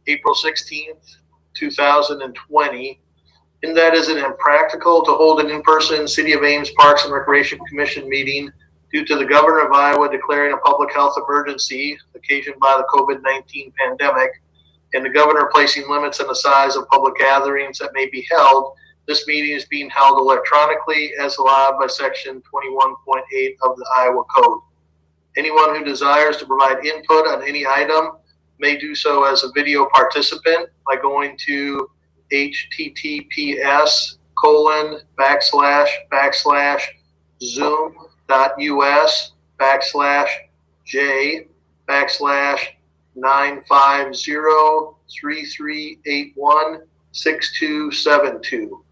April 16th, 2020, and that is it impractical to hold an in-person City of Ames Parks and Recreation Commission meeting due to the Governor of Iowa declaring a public health emergency occasioned by the COVID-19 pandemic and the Governor placing limits on the size of public gatherings that may be held. This meeting is being held electronically as allowed by Section 21.8 of the Iowa Code. Anyone who desires to provide input on any item may do so as a video participant by going to https://zoom.us/j//95033816272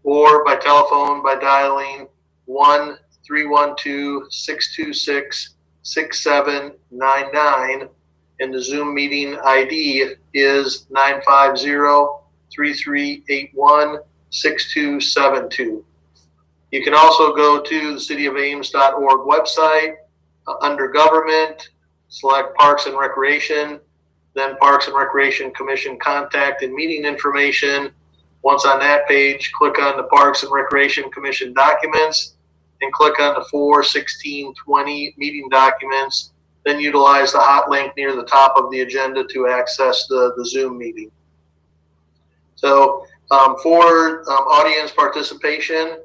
or by telephone by dialing 1-312-626-6799, and the Zoom meeting ID is 950-3381-6272. You can also go to the cityofames.org website, under Government, select Parks and Recreation, then Parks and Recreation Commission contact and meeting information. Once on that page, click on the Parks and Recreation Commission documents and click on the 4/16/20 meeting documents. Then utilize the hot link near the top of the agenda to access the Zoom meeting. So for audience participation,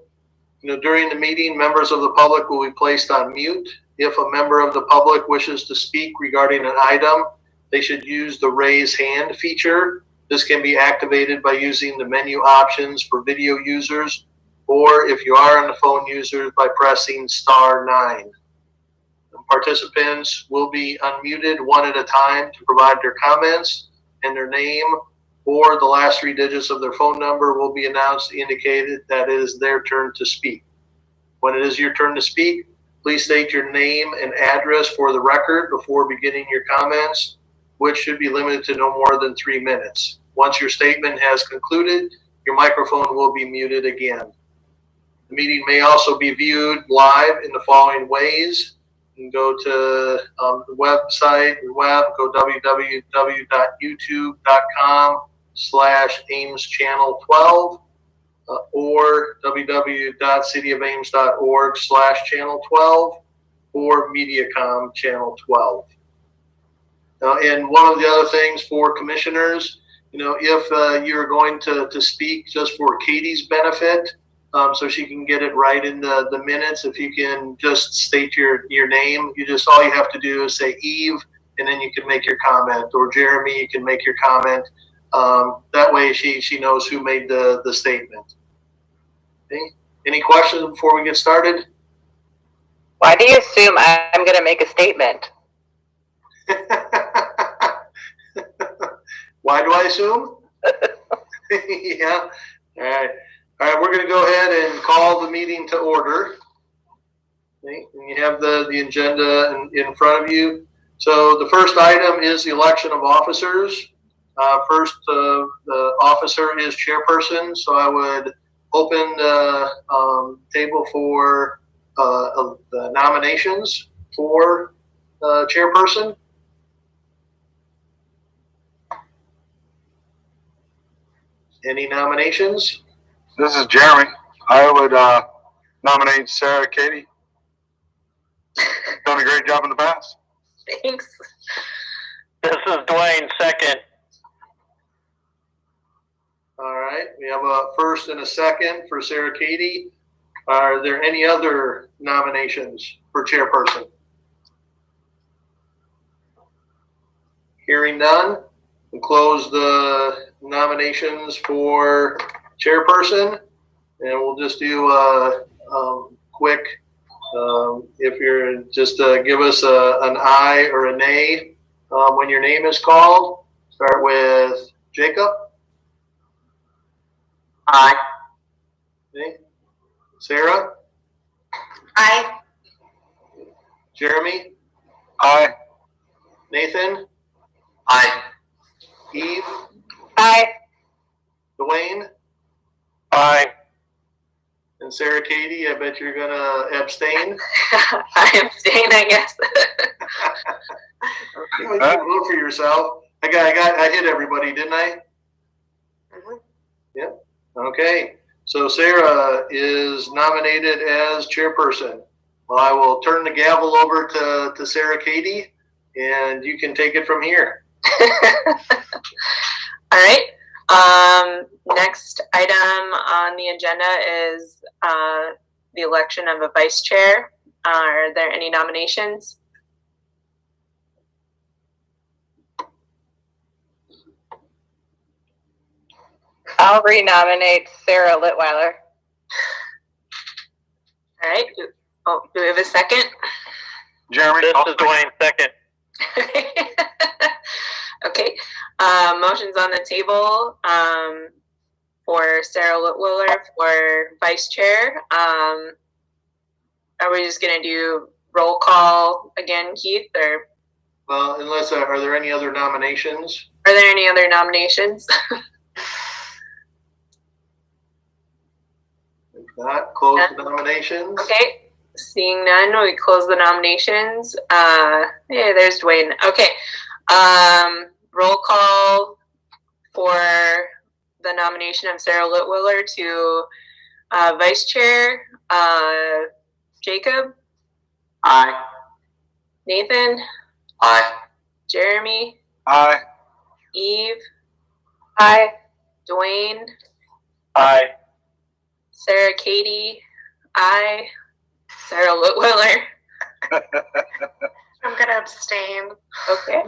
during the meeting, members of the public will be placed on mute. If a member of the public wishes to speak regarding an item, they should use the raise hand feature. This can be activated by using the menu options for video users, or if you are on the phone users, by pressing *9. Participants will be unmuted one at a time to provide their comments, and their name or the last 3 digits of their phone number will be announced to indicate that it is their turn to speak. When it is your turn to speak, please state your name and address for the record before beginning your comments, which should be limited to no more than 3 minutes. Once your statement has concluded, your microphone will be muted again. The meeting may also be viewed live in the following ways. You can go to the website, go www.youtube.com/AmesChannel12 or www.cityofames.org/channel12 or Mediacom channel 12. And one of the other things for commissioners if you're going to speak just for Katie's benefit, so she can get it right in the minutes, if you can just state your name, all you have to do is say Eve, and then you can make your comment, or Jeremy, you can make your comment. That way she knows who made the statement. Okay. Any questions before we get started? Why do you assume I'm going to make a statement? Why do I assume? Yeah. All right. We're going to go ahead and call the meeting to order. Okay. And you have the agenda in front of you. So the first item is the election of officers. First, the officer is chairperson. So I would open the table for the nominations for chairperson. Any nominations? This is Jeremy. I would nominate Sarah Katie. Done a great job in the past. Thanks. This is Dwayne, second. All right, we have a first and a second for Sarah Katie. Are there any other nominations for chairperson? Hearing none, we'll close the nominations for chairperson, and we'll just do a quick, if you're just give us an aye or a nay when your name is called. Start with Jacob. Aye. Okay. Sarah? Aye. Jeremy? Aye. Nathan? Aye. Eve? Aye. Dwayne? Aye. And Sarah Katie, I bet you're going to abstain. I abstain, I guess. You can vote for yourself. I hit everybody, didn't I? Mm-hmm. Yep. Okay. So Sarah is nominated as chairperson. Well, I will turn the gavel over to Sarah Katie, and you can take it from here. All right. Next item on the agenda is the election of a vice chair. Are there any nominations? I'll renominate Sarah Litweiler. All right. Oh, do we have a second? Jeremy. This is Dwayne, second. Okay. Motion's on the table for Sarah Litweiler for vice chair. Are we just going to do roll call again, Keith? Or Well, unless, are there any other nominations? are there any other nominations? If not, close the nominations. Okay. Seeing none, we close the nominations. Yeah, there's Dwayne. Okay. Roll call for the nomination of Sarah Litweiler to vice chair. Jacob? Aye. Nathan? Aye. Jeremy? Aye. Eve? Aye. Dwayne? Aye. Sarah Katie? Aye. Sarah Litweiler? I'm going to abstain. Okay.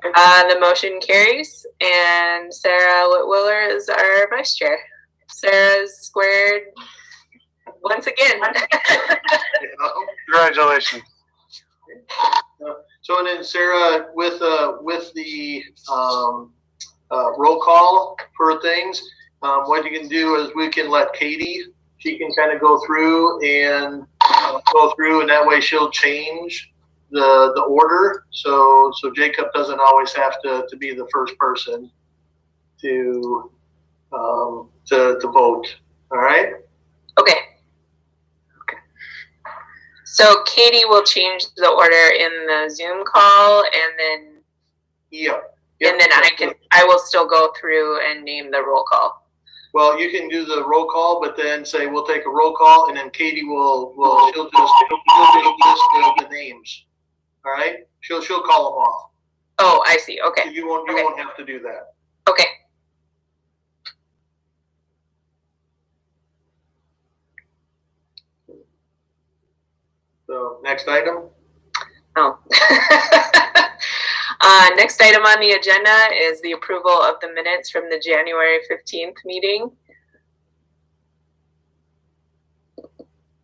The motion carries, and Sarah Litweiler is our vice chair. Sarah's squared once again. Congratulations. So, and then Sarah, with the roll call for things, what you can do is we can let Katie. She can kind of go through, and that way she'll change the order. So Jacob doesn't always have to be the first person to vote. All right. Okay. So Katie will change the order in the Zoom call, and then Yep. and then I will still go through and name the roll call. Well, you can do the roll call, but then say we'll take a roll call, and then Katie she'll just list the names. All right, she'll call them off. Oh, I see. Okay. So you won't have to do that. Okay. Next item. Oh. Next item on the agenda is the approval of the minutes from the January 15th meeting.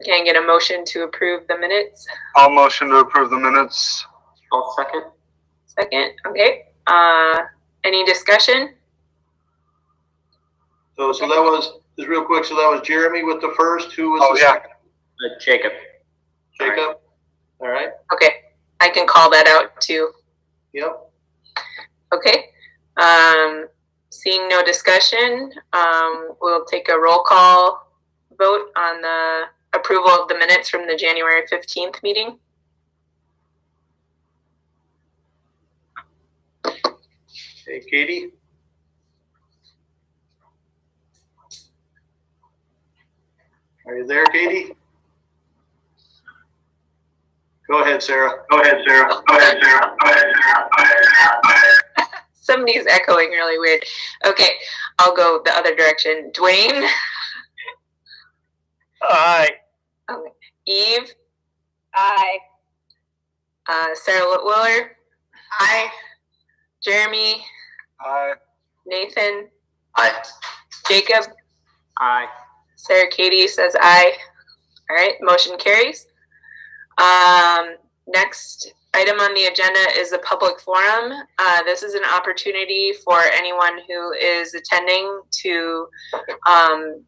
Can I get a motion to approve the minutes? I'll motion to approve the minutes. I'll second. Second, okay. Any discussion? So that was, just real quick, so that was Jeremy with the first. Who was Oh, the yeah. second? Jacob. Jacob? All right. Okay, I can call that out too. Yep. Okay. Seeing no discussion, we'll take a roll call vote on the approval of the minutes from the January 15th meeting. Hey, Katie? Are you there, Katie? Go ahead, Sarah. Go ahead, Sarah. Go ahead, Sarah. Go ahead, Sarah. Go ahead, Sarah. Go ahead. Somebody's echoing really weird. Okay, I'll go the other direction. Dwayne? Aye. Okay. Eve? Aye. Sarah Litwiller? Aye. Jeremy? Aye. Nathan? Aye. Jacob? Aye. Sarah Katie says aye. All right, motion carries. Next item on the agenda is a public forum. This is an opportunity for anyone who is attending to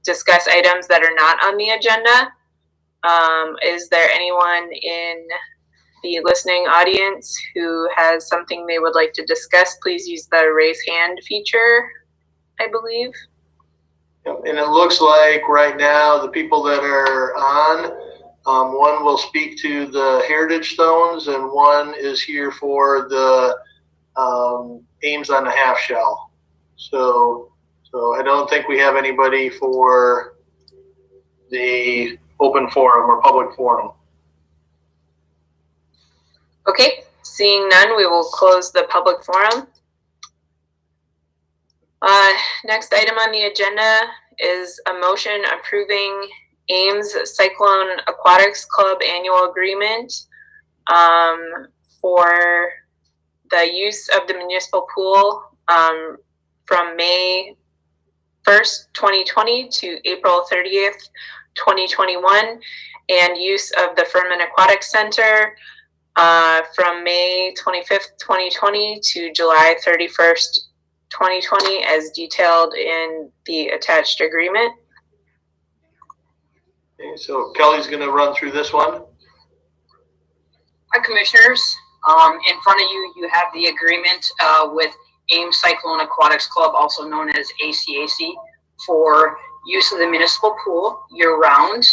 discuss items that are not on the agenda. Is there anyone in the listening audience who has something they would like to discuss? Please use the raise hand feature, I believe. And it looks like right now the people that are on, one will speak to the heritage stones and one is here for the Ames on the half shell. So I don't think we have anybody for the open forum or public forum. Okay, seeing none, we will close the public forum. Next item on the agenda is a motion approving Ames Cyclone Aquatics Club annual agreement for the use of the municipal pool from May 1st, 2020 to April 30th, 2021, and use of the Furman Aquatics Center from May 25th, 2020 to July 31st, 2020 as detailed in the attached agreement. Okay, so Kelly's going to run through this one. Hi, Commissioners. In front of you, you have the agreement with Ames Cyclone Aquatics Club, also known as ACAC, for use of the municipal pool year-round,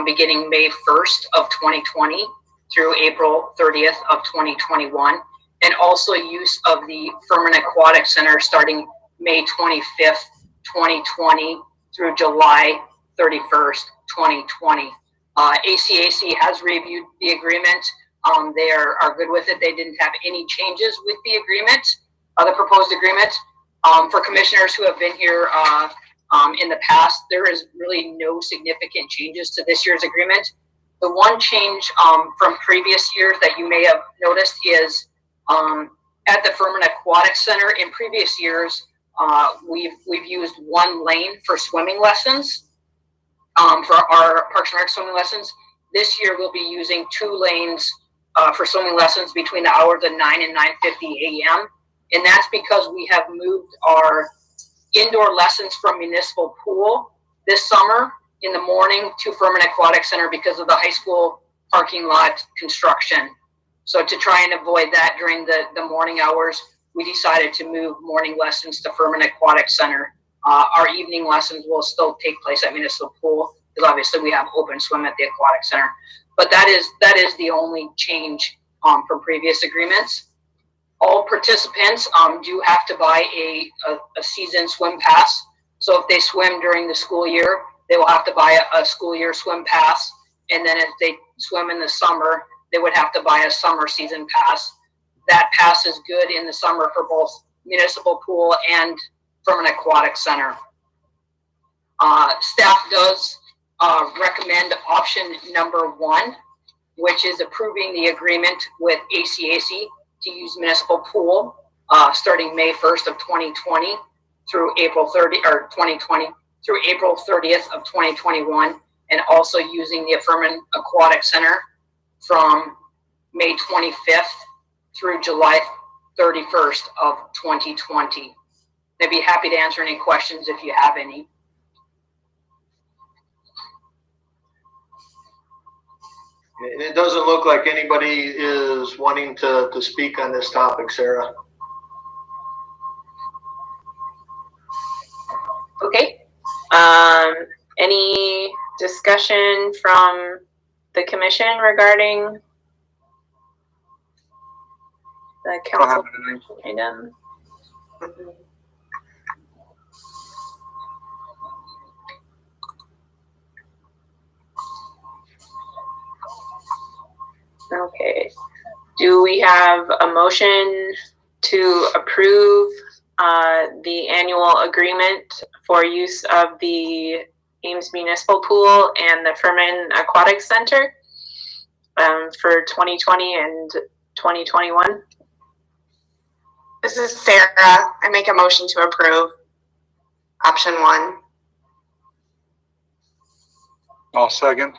beginning May 1st of 2020 through April 30th of 2021, and also use of the Furman Aquatic Center starting May 25th, 2020 through July 31st, 2020. ACAC has reviewed the agreement. They are good with it. They didn't have any changes with the agreement, the proposed agreement. For commissioners who have been here in the past, there is really no significant changes to this year's agreement. The one change from previous years that you may have noticed is at the Furman Aquatic Center in previous years, we've used one lane for swimming lessons, for our Parks and Rec swimming lessons. This year we'll be using 2 lanes for swimming lessons between the hours of 9 and 9:50 a.m. And that's because we have moved our indoor lessons from municipal pool this summer in the morning to Furman Aquatic Center because of the high school parking lot construction. So to try and avoid that during the morning hours, we decided to move morning lessons to Furman Aquatic Center. Our evening lessons will still take place at municipal pool because obviously we have open swim at the Aquatic Center. But that is the only change from previous agreements. All participants do have to buy a season swim pass. So if they swim during the school year, they will have to buy a school year swim pass. And then if they swim in the summer, they would have to buy a summer season pass. That pass is good in the summer for both municipal pool and Furman Aquatic Center. Staff does recommend option number 1. which is approving the agreement with ACAC to use municipal pool starting May 1st of 2020 through April 30th of 2021, and also using the Affirmative Aquatics Center from May 25th through July 31st of 2020. I'd be happy to answer any questions if you have any. And it doesn't look like anybody is wanting to speak on this topic, Sarah. Okay. Any discussion from the commission regarding the council item? Okay. Do we have a motion to approve the annual agreement for use of the Ames Municipal Pool and the Furman Aquatics Center for 2020 and 2021? This is Sarah. I make a motion to approve option 1. I'll second.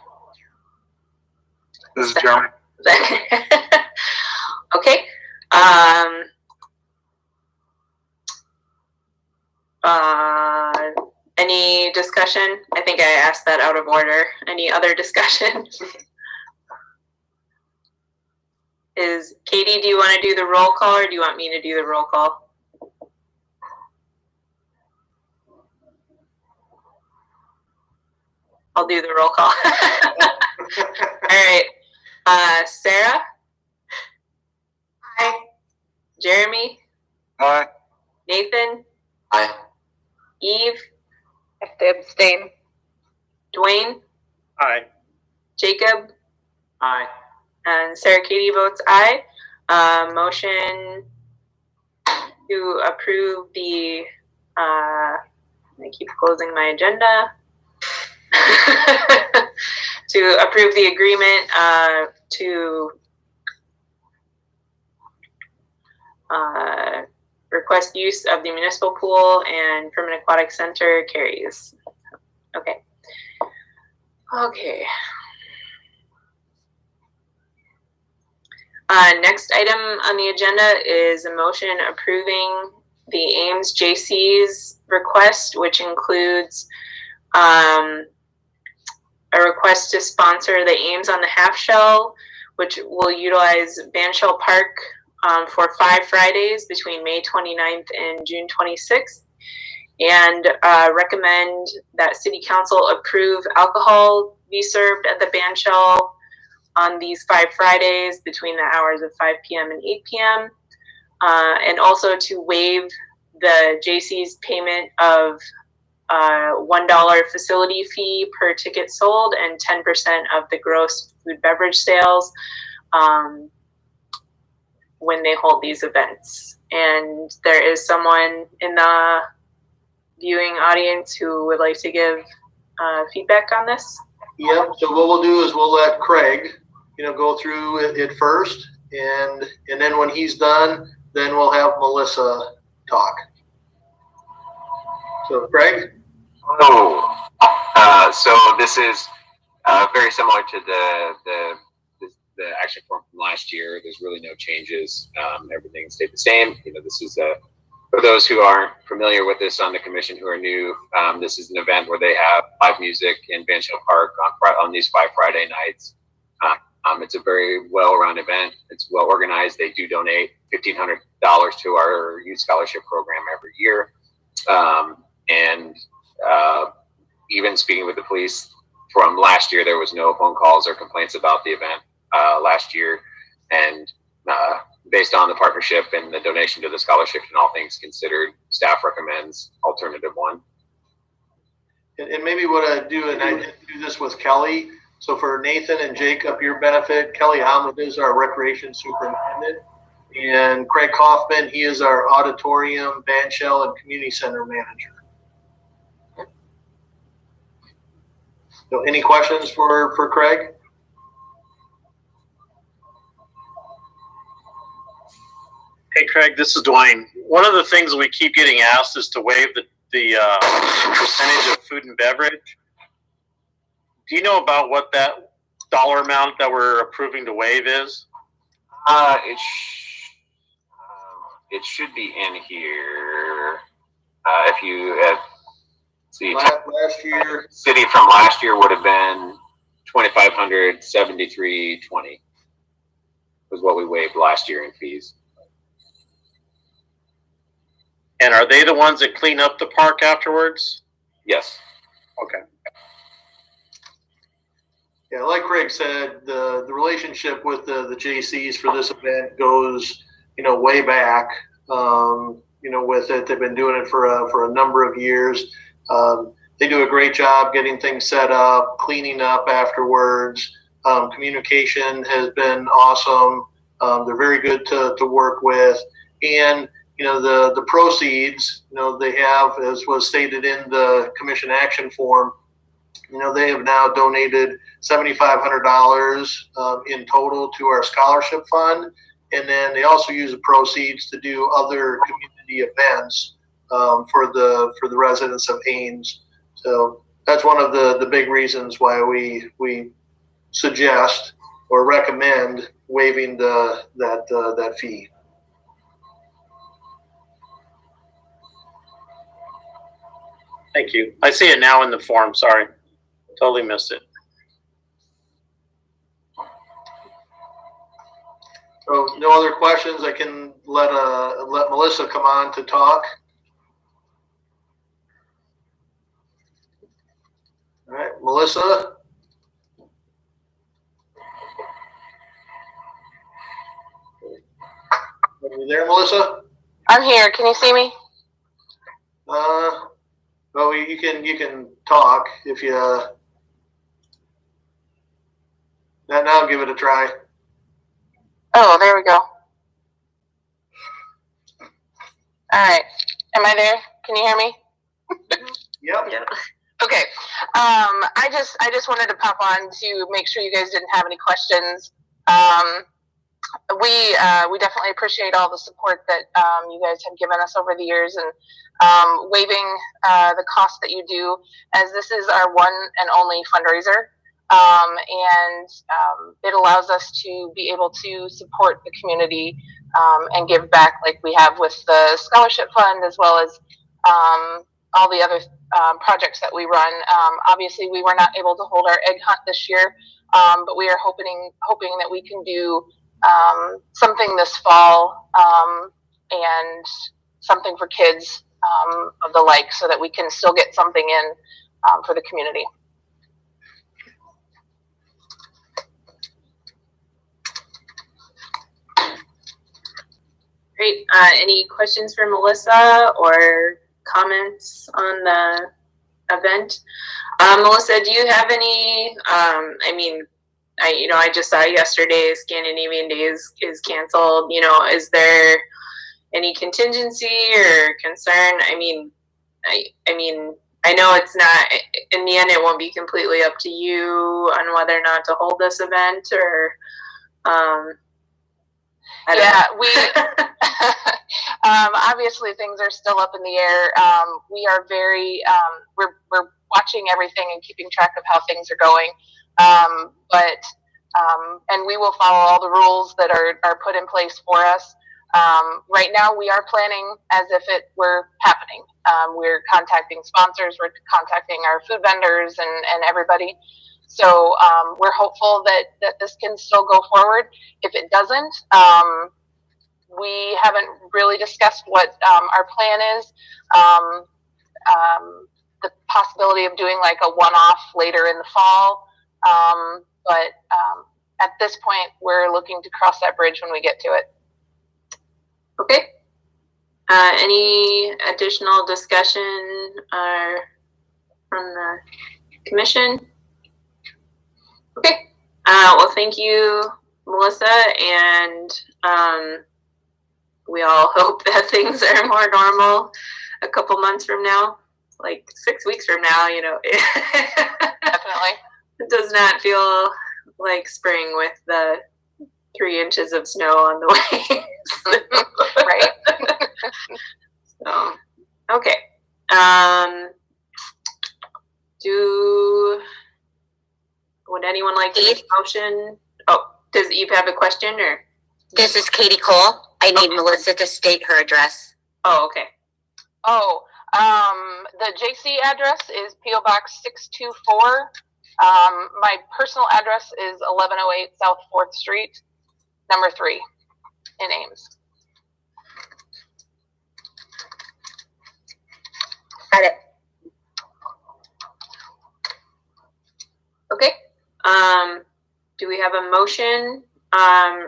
This is Jeremy. Okay. Any discussion? I think I asked that out of order. Any other discussion? Katie, do you want to do the roll call, or do you want me to do the roll call? I'll do the roll call. All right. Sarah? Aye. Jeremy? Aye. Nathan? Aye. Eve? I have to abstain. Dwayne? Aye. Jacob? Aye. And Sarah Katie votes aye. Motion to approve the, I keep closing my agenda. To approve the agreement to request use of the municipal pool and Permanent Aquatic Center carries. Okay. Okay. Next item on the agenda is a motion approving the Ames Jaycees request, which includes a request to sponsor the Ames on the Half Shell, which will utilize Bandshell Park for 5 Fridays between May 29th and June 26th, and recommend that City Council approve alcohol be served at the Bandshell on these 5 Fridays between the hours of 5 p.m. and 8 p.m. And also to waive the Jaycees payment of $1 facility fee per ticket sold and 10% of the gross food beverage sales when they hold these events. And there is someone in the viewing audience who would like to give feedback on this. Yep. So what we'll do is we'll let Craig, go through it first, and then when he's done, then we'll have Melissa talk. So Craig. So this is very similar to the action form from last year. There's really no changes. Everything stayed the same. This is for those who aren't familiar with this on the commission who are new. This is an event where they have live music in Bandshell Park on these 5 Friday nights. It's a very well-run event. It's well organized. They do donate $1,500 to our youth scholarship program every year. Even speaking with the police from last year, there was no phone calls or complaints about the event last year. And based on the partnership and the donation to the scholarship and all things considered, staff recommends alternative 1. And maybe what I do, and I did do this with Kelly. So for Nathan and Jacob, your benefit, Kelly Ahmed is our recreation superintendent, and Craig Kaufman, he is our auditorium, Bandshell, and community center manager. So any questions for Craig? Hey, Craig, this is Dwayne. One of the things we keep getting asked is to waive the percentage of food and beverage. Do you know about what that dollar amount that we're approving to waive is? It should be in here. If you see, Last year, city from last year would have been 2,573.20 was what we waived last year in fees. And are they the ones that clean up the park afterwards? Yes. Okay. yeah, like Craig said, the relationship with the Jaycees for this event goes, way back. With it, they've been doing it for a number of years. They do a great job getting things set up, cleaning up afterwards. Communication has been awesome. They're very good to work with, and the proceeds, they have, as was stated in the commission action form, they have now donated $7,500 in total to our scholarship fund, and then they also use the proceeds to do other community events for the residents of Ames. So that's one of the big reasons why we suggest or recommend waiving that fee. Thank you. I see it now in the form. Sorry. Totally missed it. So no other questions. I can let Melissa come on to talk. All right, Melissa. Are you there, Melissa? I'm here. Can you see me? Well, you can talk if you. Now give it a try. Oh, there we go. All right. Am I there? Can you hear me? Yep. Yeah. Okay. I just wanted to pop on to make sure you guys didn't have any questions. We definitely appreciate all the support that you guys have given us over the years, and waiving the cost that you do, as this is our one and only fundraiser, and it allows us to be able to support the community and give back like we have with the scholarship fund, as well as all the other projects that we run. Obviously, we were not able to hold our egg hunt this year, but we are hoping that we can do something this fall, and something for kids of the like, so that we can still get something in for the community. Great. Any questions for Melissa or comments on the event? Melissa, do you have any? I just saw yesterday Scandinavian Days is canceled. Is there any contingency or concern? I know it's not, in the end, it won't be completely up to you on whether or not to hold this event, or, Obviously things are still up in the air. We are very, we're watching everything and keeping track of how things are going. And we will follow all the rules that are put in place for us. Right now we are planning as if it were happening. We're contacting sponsors, we're contacting our food vendors and everybody. So we're hopeful that this can still go forward. If it doesn't, we haven't really discussed what our plan is. The possibility of doing like a one-off later in the fall. But at this point, we're looking to cross that bridge when we get to it. Okay. Any additional discussion from the commission? Okay. Well, thank you, Melissa, and we all hope that things are more normal a couple months from now, like 6 weeks from now. Definitely. It does not feel like spring with the 3 inches of snow on the way. Right. So, okay. Would anyone like to make a motion? Oh, does Eve have a question or? This is Katie Cole. I need Melissa to state her address. Oh, okay. Oh, the JC address is PO Box 624. My personal address is 1108 South 4th Street, number 3 in Ames. Got it. Okay. Do we have a motion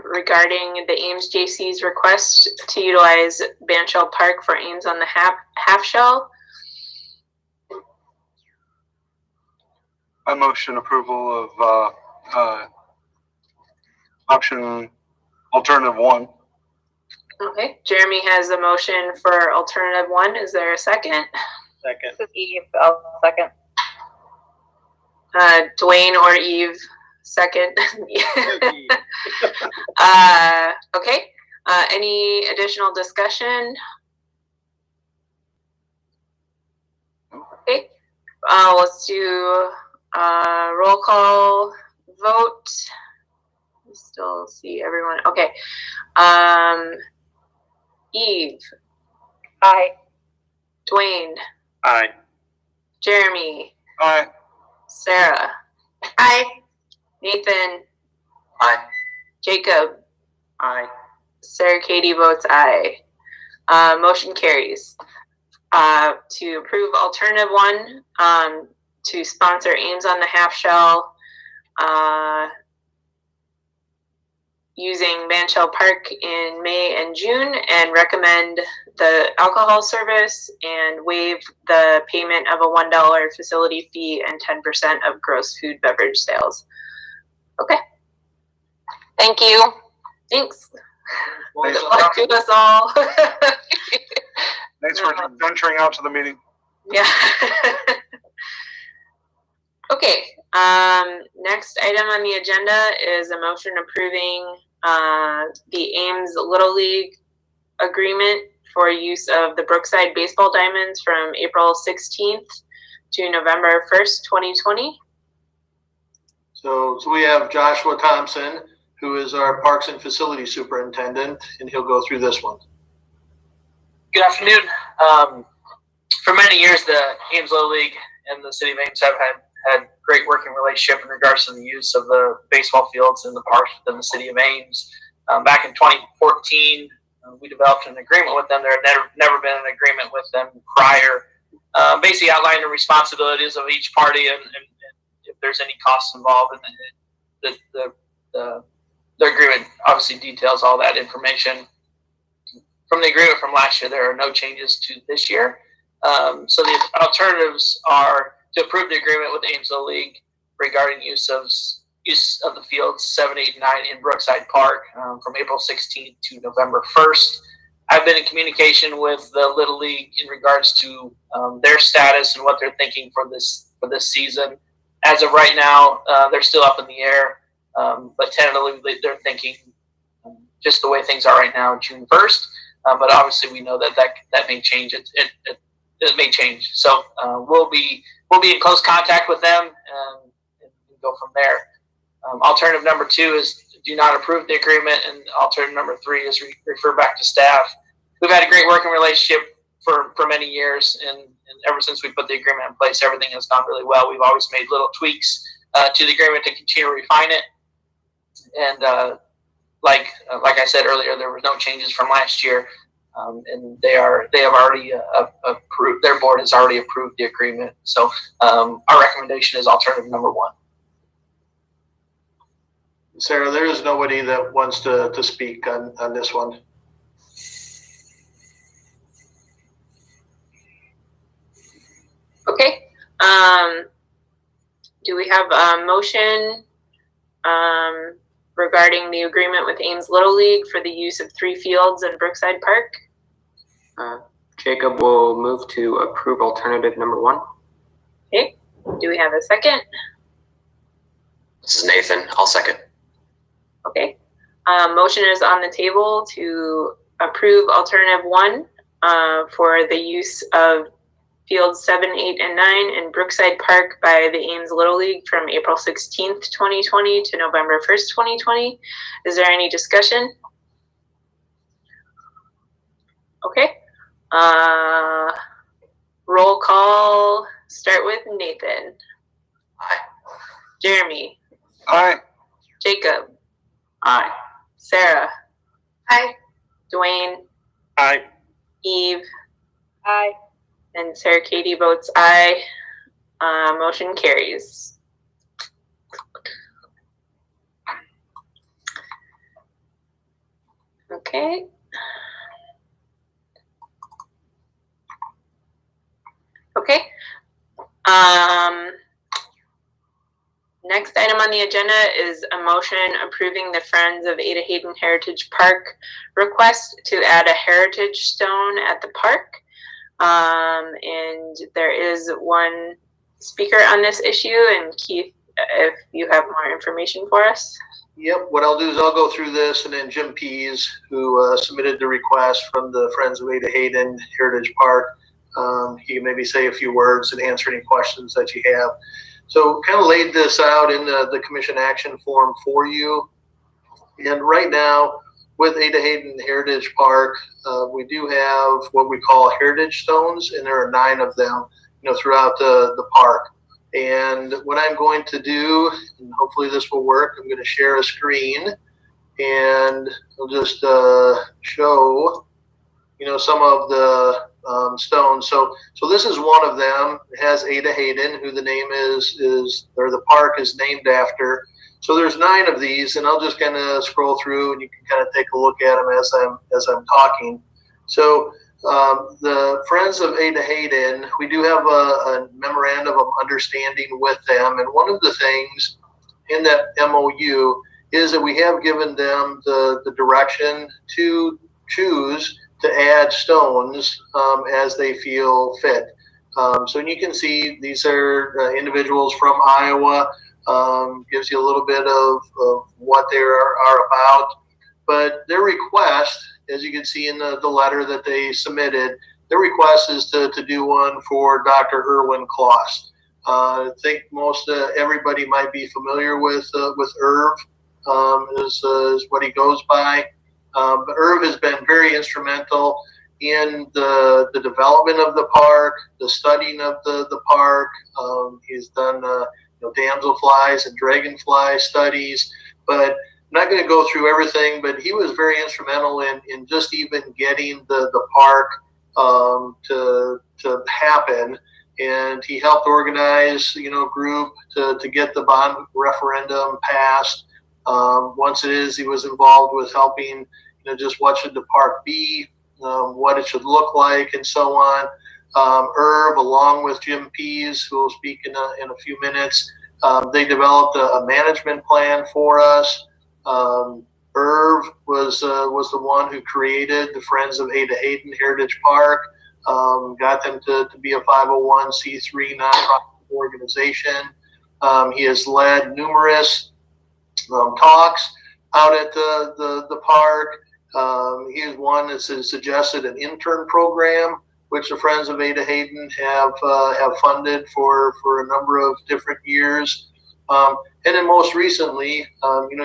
regarding the Ames Jaycees request to utilize Banshell Park for Ames on the half shell? I motion approval of option alternative 1. Okay. Jeremy has a motion for alternative 1. Is there a second? Second. This is Eve. I'll second. Dwayne or Eve, second. Okay. Any additional discussion? Okay. Let's do roll call vote. I still see everyone. Okay. Eve. Aye. Dwayne. Aye. Jeremy. Aye. Sarah. Aye. Nathan. Aye. Jacob. Aye. Sarah Katie votes aye. Motion carries. To approve alternative 1 to sponsor Ames on the half shell using Banshell Park in May and June, and recommend the alcohol service and waive the payment of a $1 facility fee and 10% of gross food beverage sales. Okay. Thank you. Thanks. Thanks Good for luck to coming. us all. Thanks for venturing out to the meeting. Yeah. Okay. Next item on the agenda is a motion approving the Ames Little League agreement for use of the Brookside baseball diamonds from April 16th to November 1st, 2020. So we have Joshua Thompson, who is our Parks and Facility Superintendent, and he'll go through this one. Good afternoon. For many years, the Ames Little League and the City of Ames have had great working relationship in regards to the use of the baseball fields in the parks within the City of Ames. Back in 2014, we developed an agreement with them. There had never been an agreement with them prior, basically outlining the responsibilities of each party and if there's any costs involved. And the agreement obviously details all that information. From the agreement from last year, there are no changes to this year. So the alternatives are to approve the agreement with the Ames Little League regarding use of the fields 7, 8, and 9 in Brookside Park from April 16th to November 1st. I've been in communication with the Little League in regards to their status and what they're thinking for this season. As of right now, they're still up in the air, but tentatively they're thinking just the way things are right now, June 1st. But obviously we know that may change. It may change. So we'll be in close contact with them and go from there. Alternative number 2 is do not approve the agreement, and alternative number 3 is refer back to staff. We've had a great working relationship for many years, and ever since we put the agreement in place, everything has gone really well. We've always made little tweaks to the agreement to continue to refine it. And like I said earlier, there were no changes from last year, and they have already approved. Their board has already approved the agreement. So our recommendation is alternative number 1. Sarah, there is nobody that wants to speak on this one. Okay. Do we have a motion regarding the agreement with Ames Little League for the use of 3 fields in Brookside Park? Jacob will move to approve alternative number 1. Okay. Do we have a second? This is Nathan. I'll second. Okay. Motion is on the table to approve alternative 1 for the use of fields 7, 8, and 9 in Brookside Park by the Ames Little League from April 16th, 2020 to November 1st, 2020. Is there any discussion? Okay. Roll call. Start with Nathan. Aye. Jeremy. Aye. Jacob. Aye. Sarah. Aye. Dwayne. Aye. Eve. Aye. And Sarah Katie votes aye. Motion carries. Okay. Okay. Next item on the agenda is a motion approving the Friends of Ada Hayden Heritage Park request to add a heritage stone at the park. And there is one speaker on this issue, and Keith, if you have more information for us. Yep, what I'll do is I'll go through this, and then Jim Pease, who submitted the request from the Friends of Ada Hayden Heritage Park, he can maybe say a few words and answer any questions that you have. So kind of laid this out in the commission action form for you. And right now, with Ada Hayden Heritage Park, we do have what we call heritage stones, and there are 9 of them, throughout the park. And what I'm going to do, and hopefully this will work, I'm going to share a screen, and I'll just show, some of the stones. So this is one of them. It has Ada Hayden, who the name or the park is named after. So there's 9 of these, and I'll just kind of scroll through, and you can kind of take a look at them as I'm talking. So the Friends of Ada Hayden, we do have a memorandum of understanding with them, and one of the things in that MOU is that we have given them the direction to choose to add stones as they feel fit. So you can see these are individuals from Iowa. Gives you a little bit of what they are about. But their request, as you can see in the letter that they submitted, their request is to do one for Dr. Irwin Kloss. I think most everybody might be familiar with Irv, is what he goes by. But Irv has been very instrumental in the development of the park, the studying of the park. He's done damselflies and dragonfly studies, but I'm not going to go through everything, but he was very instrumental in just even getting the park to happen. And he helped organize, a group to get the bond referendum passed. Once it is, he was involved with helping, just what should the park be, what it should look like, and so on. Irv, along with Jim Pease, who will speak in a few minutes, they developed a management plan for us. Irv was the one who created the Friends of Ada Hayden Heritage Park, got them to be a 501c3 nonprofit organization. He has led numerous talks out at the park. He is one that suggested an intern program, which the Friends of Ada Hayden have funded for a number of different years. And then most recently,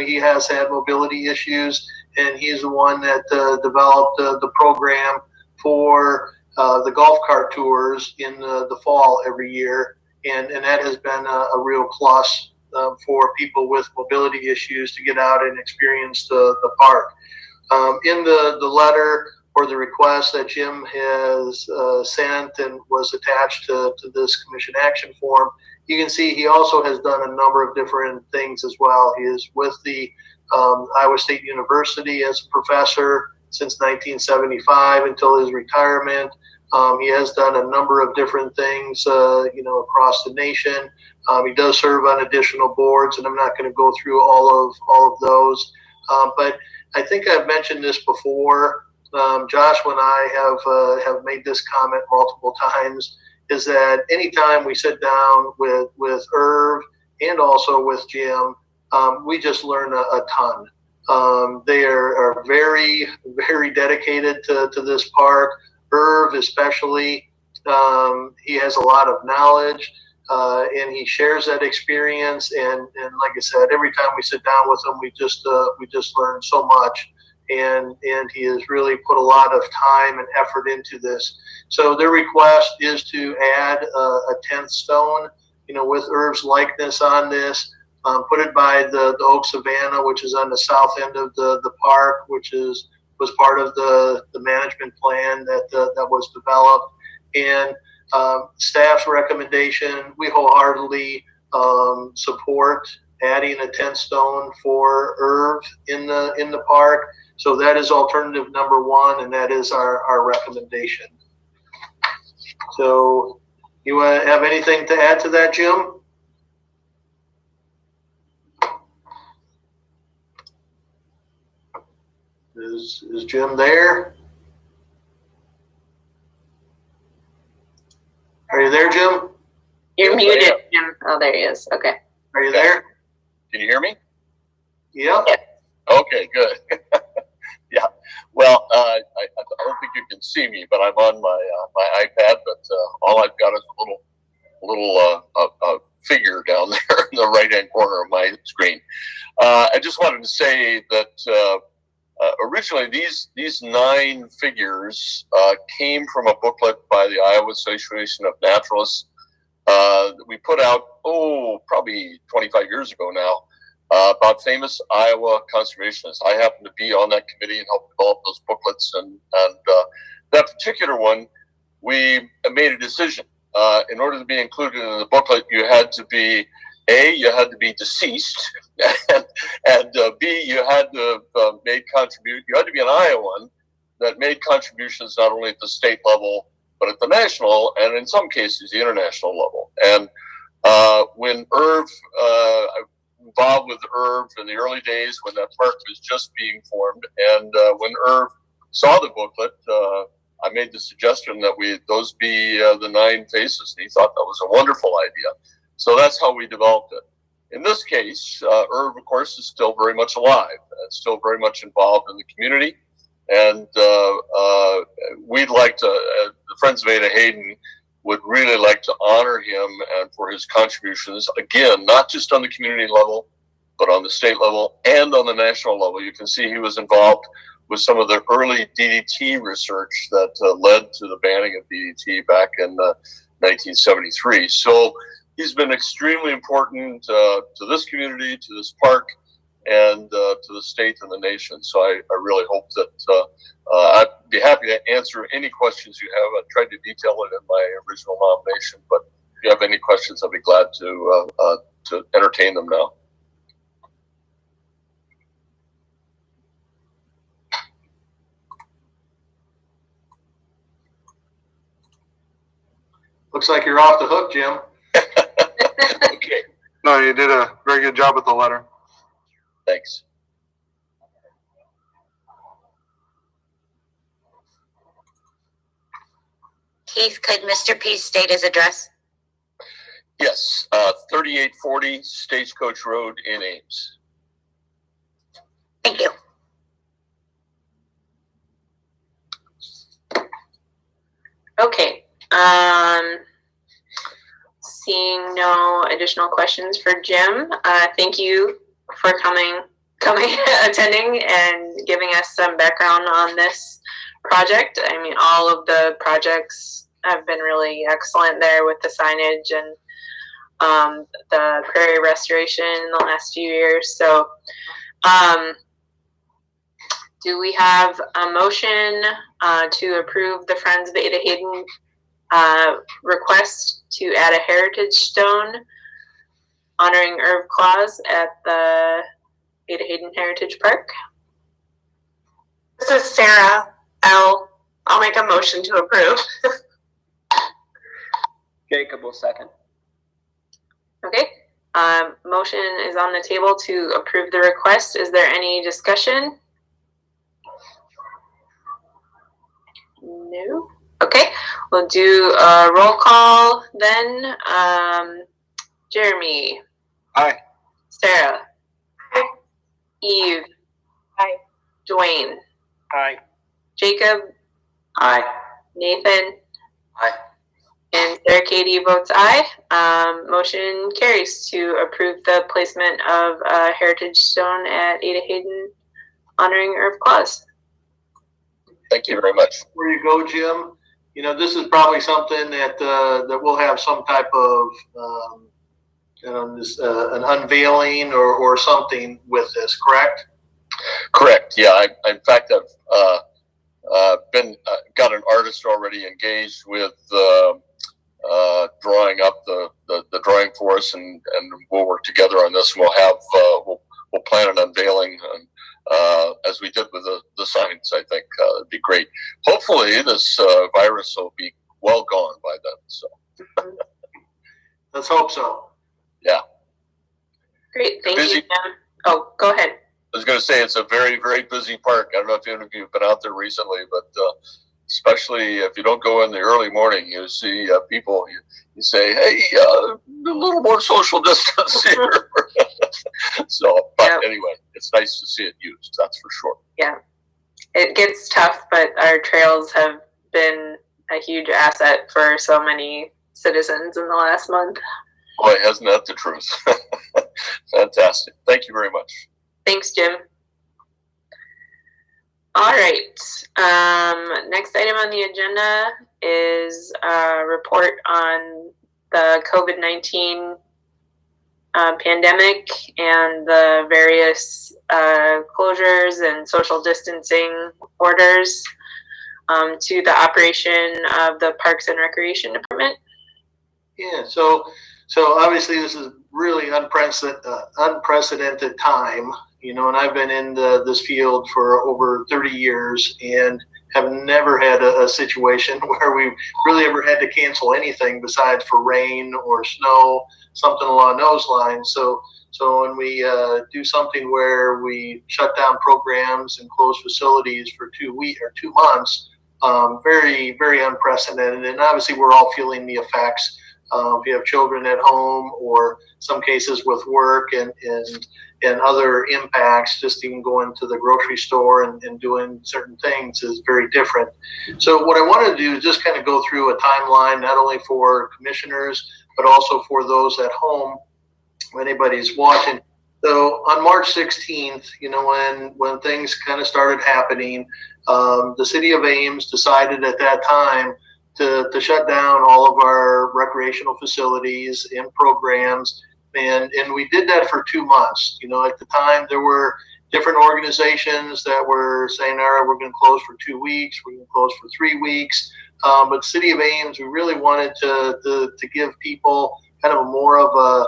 he has had mobility issues, and he's the one that developed the program for the golf cart tours in the fall every year. And that has been a real plus for people with mobility issues to get out and experience the park. In the letter or the request that Jim has sent and was attached to this commission action form, you can see he also has done a number of different things as well. He is with the Iowa State University as a professor since 1975 until his retirement. He has done a number of different things, across the nation. He does serve on additional boards, and I'm not going to go through all of those. But I think I've mentioned this before. Joshua and I have made this comment multiple times, is that anytime we sit down with Irv and also with Jim, we just learn a ton. They are very, very dedicated to this park. Irv especially, he has a lot of knowledge, and he shares that experience. And like I said, every time we sit down with him, we just learn so much. And he has really put a lot of time and effort into this. So their request is to add a 10th stone, with Irv's likeness on this. Put it by the Oak Savannah, which is on the south end of the park, which was part of the management plan that was developed. And staff's recommendation, we wholeheartedly support adding a 10th stone for Irv in the park. So that is alternative number 1, and that is our recommendation. So you have anything to add to that, Jim? Is Jim there? Are you there, Jim? You're muted, Jim. Oh, there he is. Okay. Are you there? Can you hear me? Yep. Okay, good. Yeah. Well, I don't think you can see me, but I'm on my iPad. But all I've got is a little figure down there in the right-hand corner of my screen. I just wanted to say that originally these 9 figures came from a booklet by the Iowa Association of Naturalists that we put out, probably 25 years ago now, about famous Iowa conservationists. I happen to be on that committee and helped develop those booklets. And that particular one, we made a decision. In order to be included in the booklet, you had to be, A, you had to be deceased, and B, you had to you had to be an Iowan that made contributions not only at the state level, but at the national, and in some cases, the international level. And when Irv, involved with Irv in the early days when that park was just being formed, and when Irv saw the booklet, I made the suggestion that those be the 9 faces, and he thought that was a wonderful idea. So that's how we developed it. In this case, Irv, of course, is still very much alive and still very much involved in the community. And we'd like to, the Friends of Ada Hayden would really like to honor him and for his contributions, again, not just on the community level, but on the state level and on the national level. You can see he was involved with some of the early DDT research that led to the banning of DDT back in 1973. So he's been extremely important to this community, to this park, and to the state and the nation. So I really hope that I'd be happy to answer any questions you have. I tried to detail it in my original nomination, but if you have any questions, I'll be glad to entertain them now. Looks like you're off the hook, Jim. Okay, No, you did a very good job with the letter. thanks. Keith, could Mr. Pease state his address? Yes, 3840 Stagecoach Road in Ames. Thank you. Okay. Seeing no additional questions for Jim, thank you for coming, attending, and giving us some background on this project. I mean, all of the projects have been really excellent there with the signage and the prairie restoration in the last few years. So, do we have a motion to approve the Friends of Ada Hayden request to add a heritage stone honoring Irv Claus at the Ada Hayden Heritage Park? This is Sarah. I'll make a motion to approve. Jacob will second. Okay. Motion is on the table to approve the request. Is there any discussion? No. Okay. We'll do a roll call then. Jeremy. Aye. Sarah. Eve. Aye. Dwayne. Aye. Jacob. Aye. Nathan. Aye. And Sarah Katie votes aye. Motion carries to approve the placement of a heritage stone at Ada Hayden honoring Irv Claus. Thank you very much. Where you go, Jim, you know, this is probably something that that we'll have some type of an unveiling or something with this, correct? Correct. Yeah. In fact, I've got an artist already engaged with drawing up the drawing for us, and we'll work together on this. And we'll have we'll plan an unveiling as we did with the signs. I think it'd be great. Hopefully, this virus will be well gone by then. So let's hope so. Yeah. Great. Thank you. Oh, go ahead. I was going to say it's a very, very busy park. I don't know if any of you have been out there recently, but especially if you don't go in the early morning, you see people. You say, "Hey, a little more social distance here." So, but anyway, it's nice to see it used. That's for sure. Yeah, it gets tough, but our trails have been a huge asset for so many citizens in the last month. Boy, isn't that the truth? Fantastic. Thank you very much. Thanks, Jim. All right. Next item on the agenda is a report on the COVID-19 pandemic and the various closures and social distancing orders to the operation of the Parks and Recreation Department. Yeah, so obviously this is really unprecedented time, you know, and I've been in this field for over 30 years and have never had a situation where we really ever had to cancel anything besides for rain or snow, something along those lines. So when we do something where we shut down programs and close facilities for 2 months, very, very unprecedented. And obviously we're all feeling the effects. If you have children at home, or some cases with work and other impacts, just even going to the grocery store and doing certain things is very different. So what I want to do is just kind of go through a timeline, not only for commissioners, but also for those at home, if anybody's watching. So on March 16th, you know, when things kind of started happening, the city of Ames decided at that time to shut down all of our recreational facilities and programs. And we did that for 2 months. You know, at the time there were different organizations that were saying, all right, we're going to close for 2 weeks, we're going to close for 3 weeks. But City of Ames, we really wanted to give people kind of more of a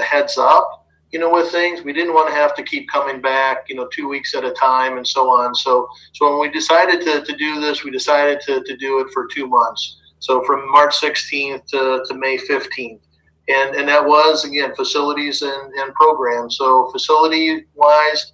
heads up, you know, with things. We didn't want to have to keep coming back, you know, 2 weeks at a time and so on. So when we decided to do this, we decided to do it for 2 months. So from March 16th to May 15th. And that was, again, facilities and programs. So facility-wise,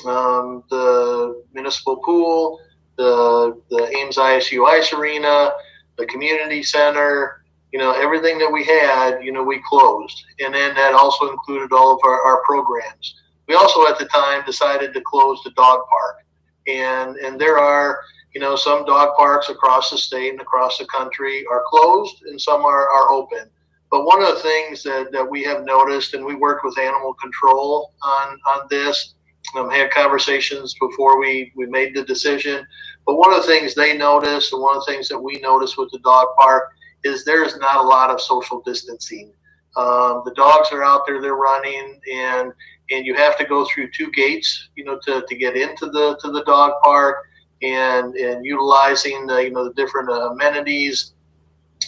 the municipal pool, the Ames ISU Ice Arena, the community center, you know, everything that we had, you know, we closed. And then that also included all of our programs. We also at the time decided to close the dog park. And there are, you know, some dog parks across the state and across the country are closed and some are open. But one of the things that we have noticed, and we worked with animal control on this, had conversations before we made the decision. But one of the things they noticed, and one of the things that we noticed with the dog park, is there's not a lot of social distancing. The dogs are out there, they're running, and you have to go through 2 gates, you know, to get into the dog park, and utilizing the different amenities,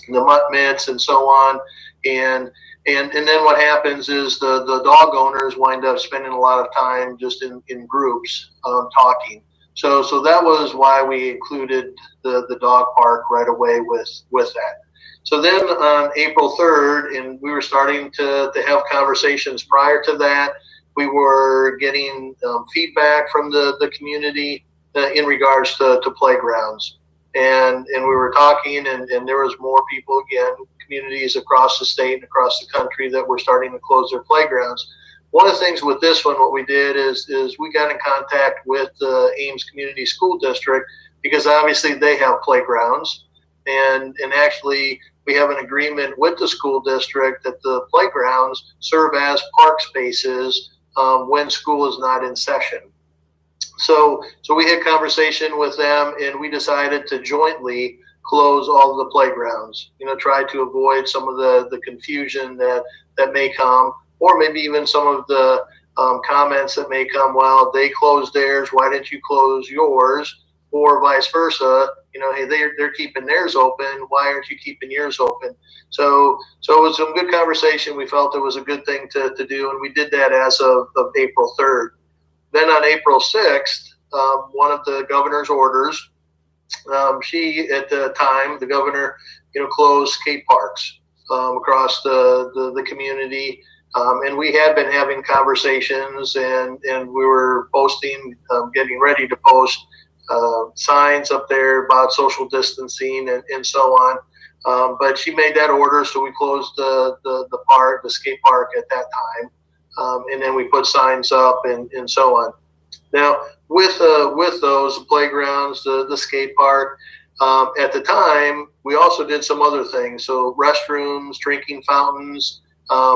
the mutt mitts and so on. And then what happens is the dog owners wind up spending a lot of time just in groups talking. So that was why we included the dog park right away with that. So then on April 3rd, and we were starting to have conversations prior to that, we were getting feedback from the community in regards to playgrounds. And we were talking, and there was more people, again, communities across the state and across the country that were starting to close their playgrounds. one of the things with this one, what we did is we got in contact with the Ames Community School District, because obviously they have playgrounds, and actually we have an agreement with the school district that the playgrounds serve as park spaces when school is not in session. So we had conversation with them, and we decided to jointly close all of the playgrounds, try to avoid some of the confusion that may come, or maybe even some of the comments that may come, well, they closed theirs, why didn't you close yours? Or vice versa, hey, they're keeping theirs open, why aren't you keeping yours open? So it was some good conversation. We felt it was a good thing to do, and we did that as of April 3rd. Then on April 6th, one of the governor's orders, she, at the time, the governor, closed skate parks across the community. And we had been having conversations, and we were posting, getting ready to post signs up there about social distancing and so on. But she made that order, so we closed the park, the skate park at that time. And then we put signs up and so on. Now, with those playgrounds, the skate park, at the time, we also did some other things. So restrooms, drinking fountains,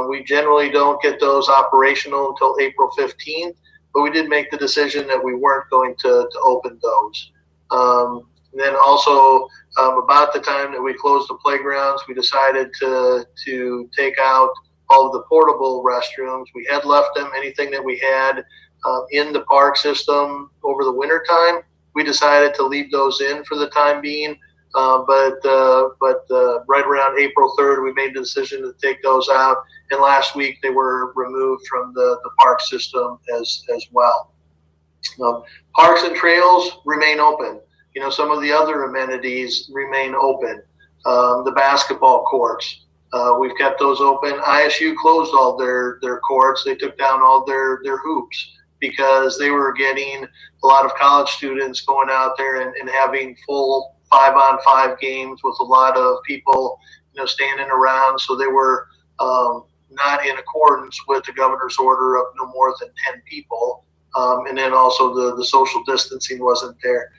we generally don't get those operational until April 15th, but we did make the decision that we weren't going to open those. And then also, about the time that we closed the playgrounds, we decided to take out all of the portable restrooms. We had left them, anything that we had in the park system over the winter time, we decided to leave those in for the time being. But right around April 3rd, we made the decision to take those out. And last week they were removed from the park system as well. Parks and trails remain open. Some of the other amenities remain open. The basketball courts, we've kept those open. ISU closed all their courts. They took down all their hoops because they were getting a lot of college students going out there and having full 5-on-5 games with a lot of people, standing around. So they were not in accordance with the governor's order of no more than 10 people. And then also the social distancing wasn't there.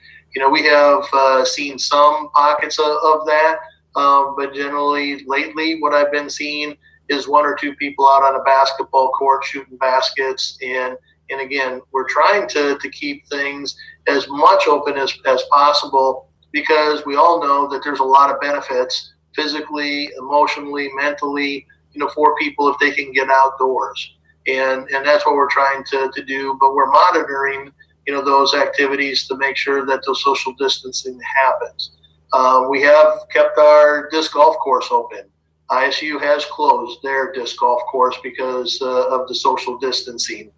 We have seen some pockets of that, but generally lately what I've been seeing is 1 or 2 people out on a basketball court shooting baskets. And again, we're trying to keep things as much open as possible, because we all know that there's a lot of benefits physically, emotionally, mentally, for people if they can get outdoors. And that's what we're trying to do. But we're monitoring, those activities to make sure that the social distancing happens. We have kept our disc golf course open. ISU has closed their disc golf course because of the social distancing.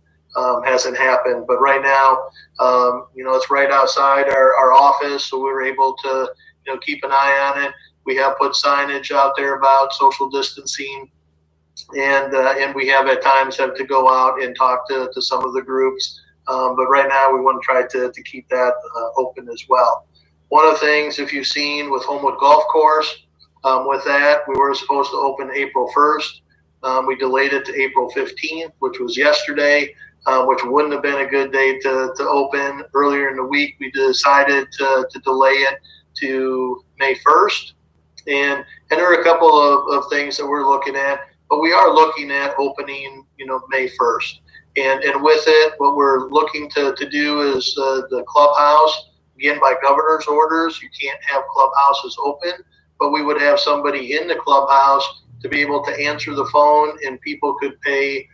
Hasn't happened, but right now, it's right outside our office, so we were able to, keep an eye on it. We have put signage out there about social distancing, and we have at times had to go out and talk to some of the groups. But right now, we want to try to keep that open as well. One of the things, if you've seen with Homewood Golf Course, with that, we were supposed to open April 1st. We delayed it to April 15th, which was yesterday. Which wouldn't have been a good day to open. Earlier in the week, we decided to delay it to May 1st. And there are a couple of things that we're looking at, but we are looking at opening, May 1st. And with it, what we're looking to do is the clubhouse, again, by governor's orders, you can't have clubhouses open, but we would have somebody in the clubhouse to be able to answer the phone, and people could pay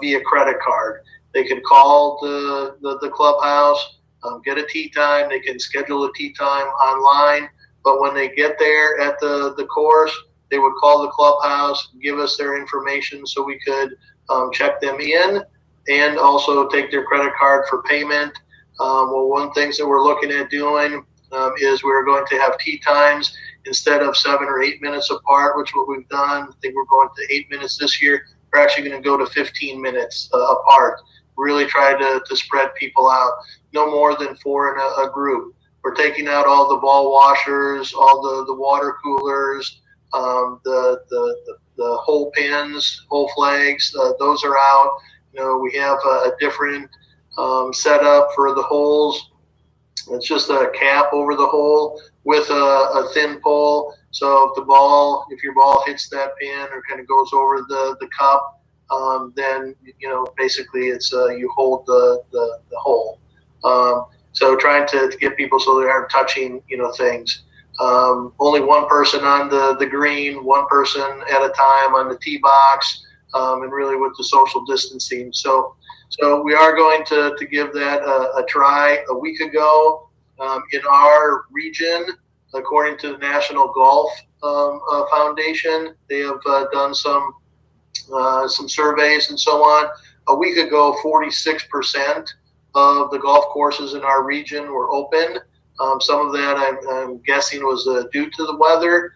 via credit card. They could call the clubhouse, get a tee time. They can schedule a tee time online. But when they get there at the course, they would call the clubhouse, give us their information so we could check them in, and also take their credit card for payment. Well, one of the things that we're looking at doing is we're going to have tee times instead of 7 or 8 minutes apart, which is what we've done. I think we're going to 8 minutes this year. We're actually going to go to 15 minutes apart. Really try to spread people out. No more than 4 in a group. We're taking out all the ball washers, all the water coolers, the hole pins, hole flags. Those are out. We have a different setup for the holes. It's just a cap over the hole with a thin pole. So if your ball hits that pin or kind of goes over the cup, then basically it's you hold the hole. So trying to get people so they aren't touching things. Only one person on the green, one person at a time on the tee box, and really with the social distancing. So we are going to give that a try. A week ago, in our region, according to the National Golf Foundation, they have done some surveys and so on. A week ago, 46% of the golf courses in our region were open. Some of that I'm guessing was due to the weather.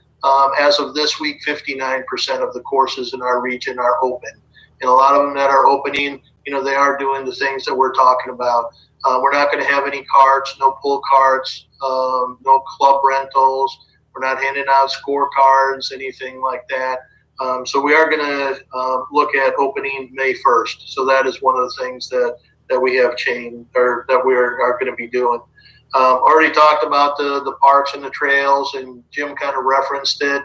As of this week, 59% of the courses in our region are open. And a lot of them that are opening, they are doing the things that we're talking about. We're not going to have any carts, no pull carts, no club rentals. We're not handing out scorecards, anything like that. So we are going to look at opening May 1st. So that is one of the things that we have changed, or that we are going to be doing. Already talked about the parks and the trails, and Jim kind of referenced it.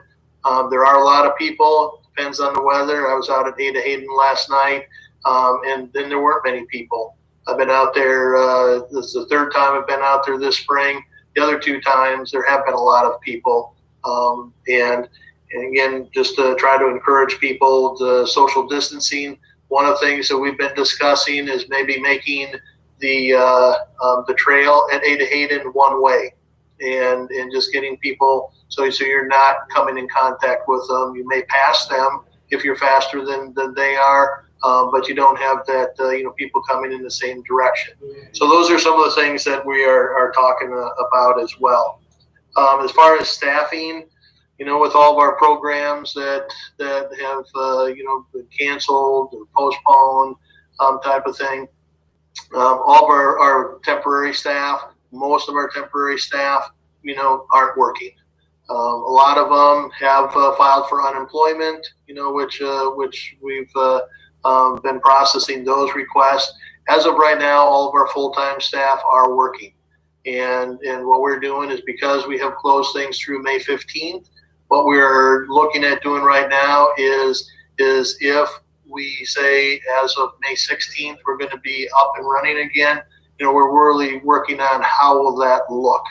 There are a lot of people. Depends on the weather. I was out at Hayden last night, and then there weren't many people. I've been out there. This is the third time I've been out there this spring. The other two times there have been a lot of people, and again, just to try to encourage people, the social distancing. One of the things that we've been discussing is maybe making the trail at Hayden one way, and just getting people so you're not coming in contact with them. You may pass them if you're faster than they are, but you don't have that people coming in the same direction. So those are some of the things that we are talking about as well. As far as staffing, with all of our programs that have been canceled or postponed, type of thing. All of our temporary staff, most of our temporary staff, aren't working. A lot of them have filed for unemployment, which we've been processing those requests. As of right now, all of our full-time staff are working. And what we're doing is, because we have closed things through May 15th, what we're looking at doing right now is if we say as of May 16th, we're going to be up and running again, we're really working on how will that look.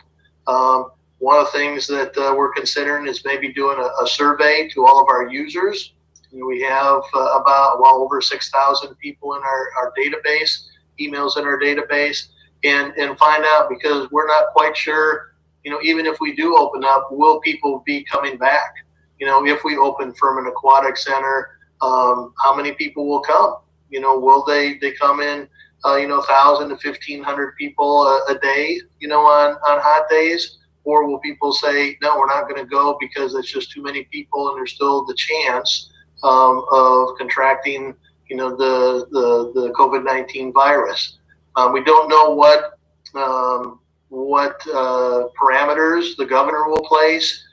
One of the things that we're considering is maybe doing a survey to all of our users. We have about over 6,000 people in our database, emails in our database, and find out, because we're not quite sure, even if we do open up, will people be coming back? If we open Furman Aquatic Center, how many people will come? Will they come in, 1,000 to 1,500 people a day, on hot days? Or will people say, no, we're not going to go because it's just too many people and there's still the chance of contracting, the COVID-19 virus? We don't know what parameters the governor will place.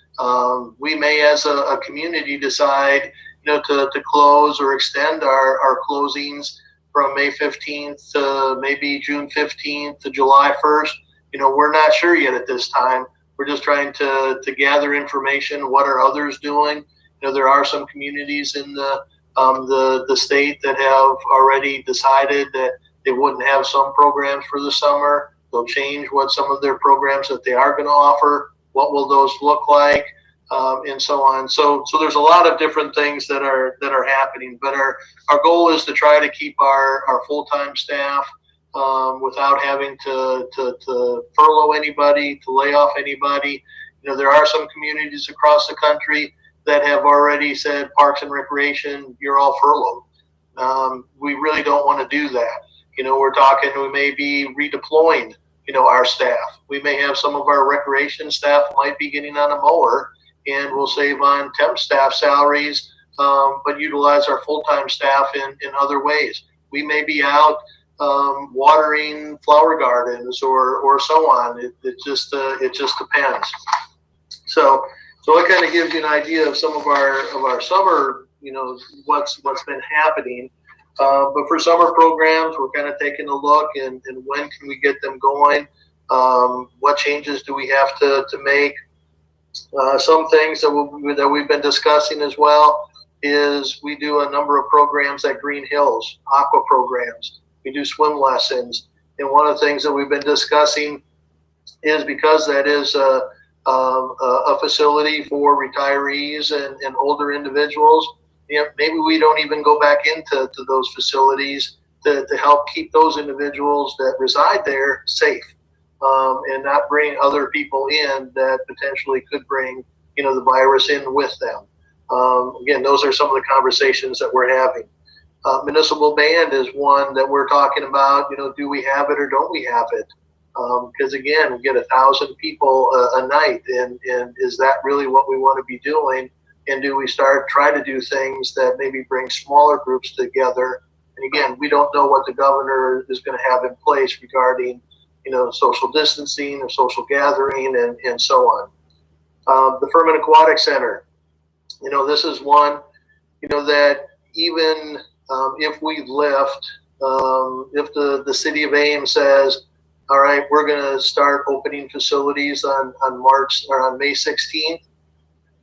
We may, as a community, decide to close or extend our closings from May 15th to maybe June 15th to July 1st. We're not sure yet at this time. We're just trying to gather information. What are others doing? There are some communities in the state that have already decided that they wouldn't have some programs for the summer. They'll change what some of their programs that they are going to offer. What will those look like? And so on. So there's a lot of different things that are happening. But our goal is to try to keep our full-time staff without having to furlough anybody, to lay off anybody. There are some communities across the country that have already said, Parks and Recreation, you're all furloughed. We really don't want to do that. We're talking, we may be redeploying, our staff. We may have some of our recreation staff might be getting on a mower, and we'll save on temp staff salaries, but utilize our full-time staff in other ways. We may be out watering flower gardens or so on. It just depends. So it kind of gives you an idea of some of our summer, what's been happening. But for summer programs, we're kind of taking a look and when can we get them going? What changes do we have to make? Some things that we've been discussing as well is we do a number of programs at Green Hills, aqua programs. We do swim lessons. And one of the things that we've been discussing is because that is a facility for retirees and older individuals, maybe we don't even go back into those facilities to help keep those individuals that reside there safe, and not bring other people in that potentially could bring, the virus in with them. Again, those are some of the conversations that we're having. Municipal band is one that we're talking about, do we have it or don't we have it? Because again, we get 1,000 people a night, and is that really what we want to be doing? And do we try to do things that maybe bring smaller groups together? And again, we don't know what the governor is going to have in place regarding, social distancing or social gathering and so on. The Furman Aquatic Center, this is one, that even if we lift, if the city of Ames says, all right, we're going to start opening facilities on March or on May 16th.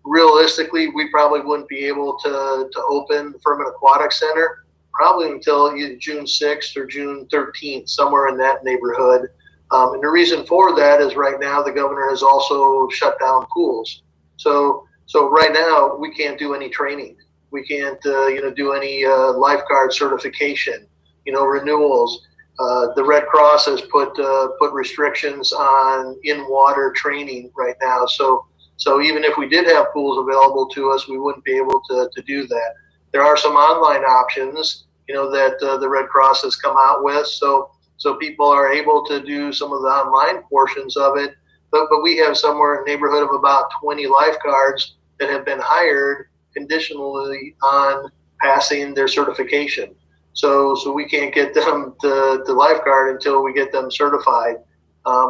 Realistically, we probably wouldn't be able to open the Furman Aquatic Center probably until either June 6th or June 13th, somewhere in that neighborhood. And the reason for that is right now the governor has also shut down pools. So right now we can't do any training. We can't do any lifeguard certification, renewals. The Red Cross has put restrictions on in-water training right now. So even if we did have pools available to us, we wouldn't be able to do that. There are some online options, that the Red Cross has come out with. So people are able to do some of the online portions of it. But we have somewhere in the neighborhood of about 20 lifeguards that have been hired conditionally on passing their certification. So we can't get them to lifeguard until we get them certified.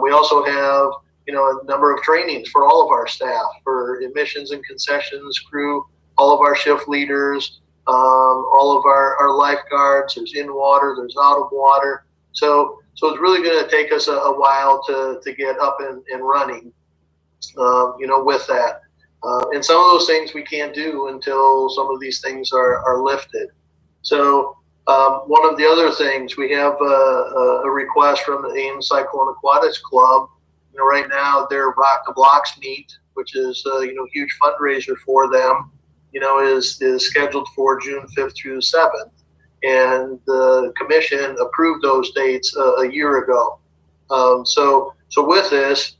We also have, a number of trainings for all of our staff, for admissions and concessions crew, all of our shift leaders, all of our lifeguards. There's in water, there's out of water. So it's really going to take us a while to get up and running, with that. And some of those things we can't do until some of these things are lifted. So one of the other things, we have a request from the Ames Cyclone Aquatics Club. Right now their Rock the Blocks meet, which is huge fundraiser for them, is scheduled for June 5th through the 7th. And the commission approved those dates a year ago. So with this,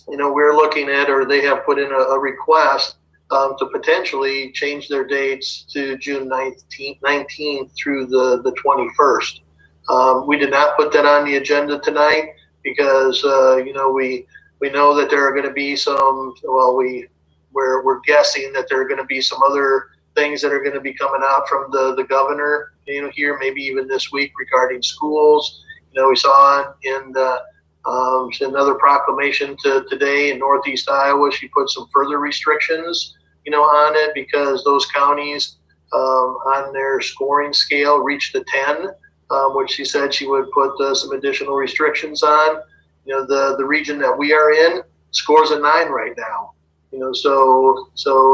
we're looking at, or they have put in a request to potentially change their dates to June 19th through the 21st. We did not put that on the agenda tonight because, we know that there are going to be some, we're guessing that there are going to be some other things that are going to be coming out from the governor, here, maybe even this week regarding schools. We saw in another proclamation today in Northeast Iowa, she put some further restrictions, on it because those counties on their scoring scale reached a 10, which she said she would put some additional restrictions on. The region that we are in scores a 9 right now. So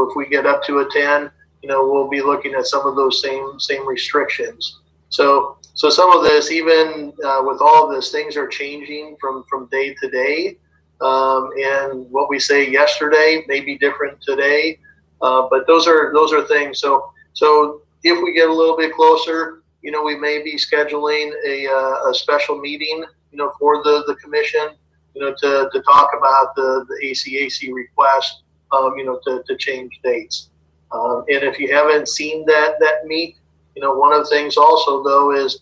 if we get up to a 10, we'll be looking at some of those same restrictions. So some of this, even with all of this, things are changing from day to day. And what we say yesterday may be different today. But those are things. So if we get a little bit closer, we may be scheduling a special meeting, for the commission, to talk about the ACAC request, to change dates. And if you haven't seen that meet, one of the things also though is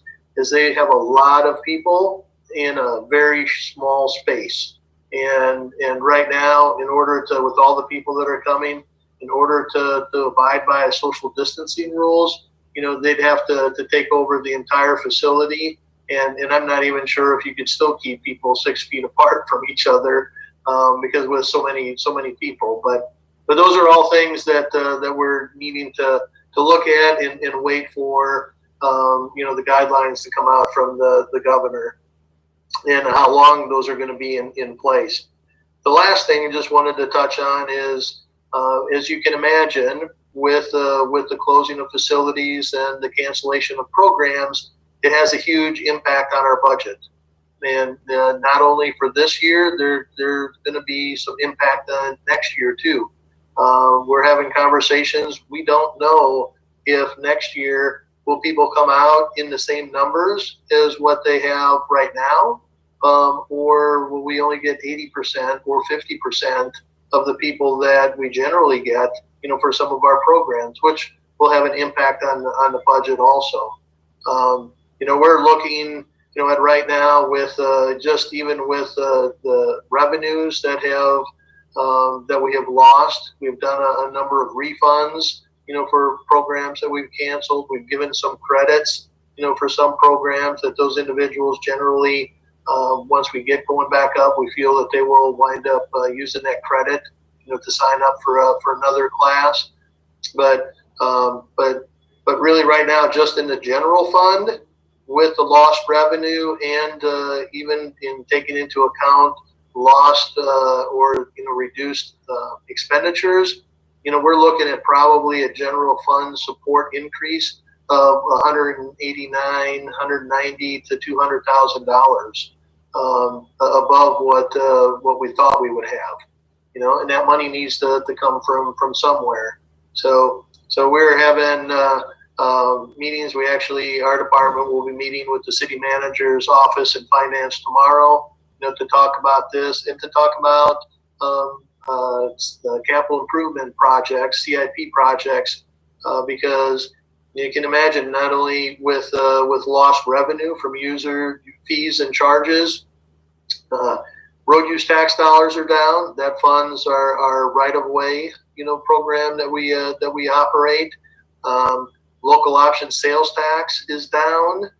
they have a lot of people in a very small space. And right now, in order to, with all the people that are coming, in order to abide by social distancing rules, they'd have to take over the entire facility. And I'm not even sure if you could still keep people 6 feet apart from each other, because with so many people. But those are all things that we're needing to look at and wait for the guidelines to come out from the governor and how long those are going to be in place. The last thing I just wanted to touch on is, as you can imagine, with the closing of facilities and the cancellation of programs, it has a huge impact on our budget. And not only for this year, there's going to be some impact on next year too. We're having conversations. We don't know if next year will people come out in the same numbers as what they have right now, or will we only get 80% or 50% of the people that we generally get, for some of our programs, which will have an impact on the budget also. We're looking, at right now with just even with the revenues that we have lost. We've done a number of refunds, for programs that we've canceled. We've given some credits, for some programs that those individuals generally, once we get going back up, we feel that they will wind up using that credit, to sign up for another class. But really right now, just in the general fund, with the lost revenue and even in taking into account lost or reduced expenditures, we're looking at probably a general fund support increase of $189, $190 to $200,000 above what we thought we would have. And that money needs to come from somewhere. So we're having meetings. Our department will be meeting with the city manager's office and finance tomorrow, to talk about this and to talk about the capital improvement projects, CIP projects, because you can imagine not only with lost revenue from user fees and charges, road use tax dollars are down. That funds our right of way, program that we operate. Local option sales tax is down.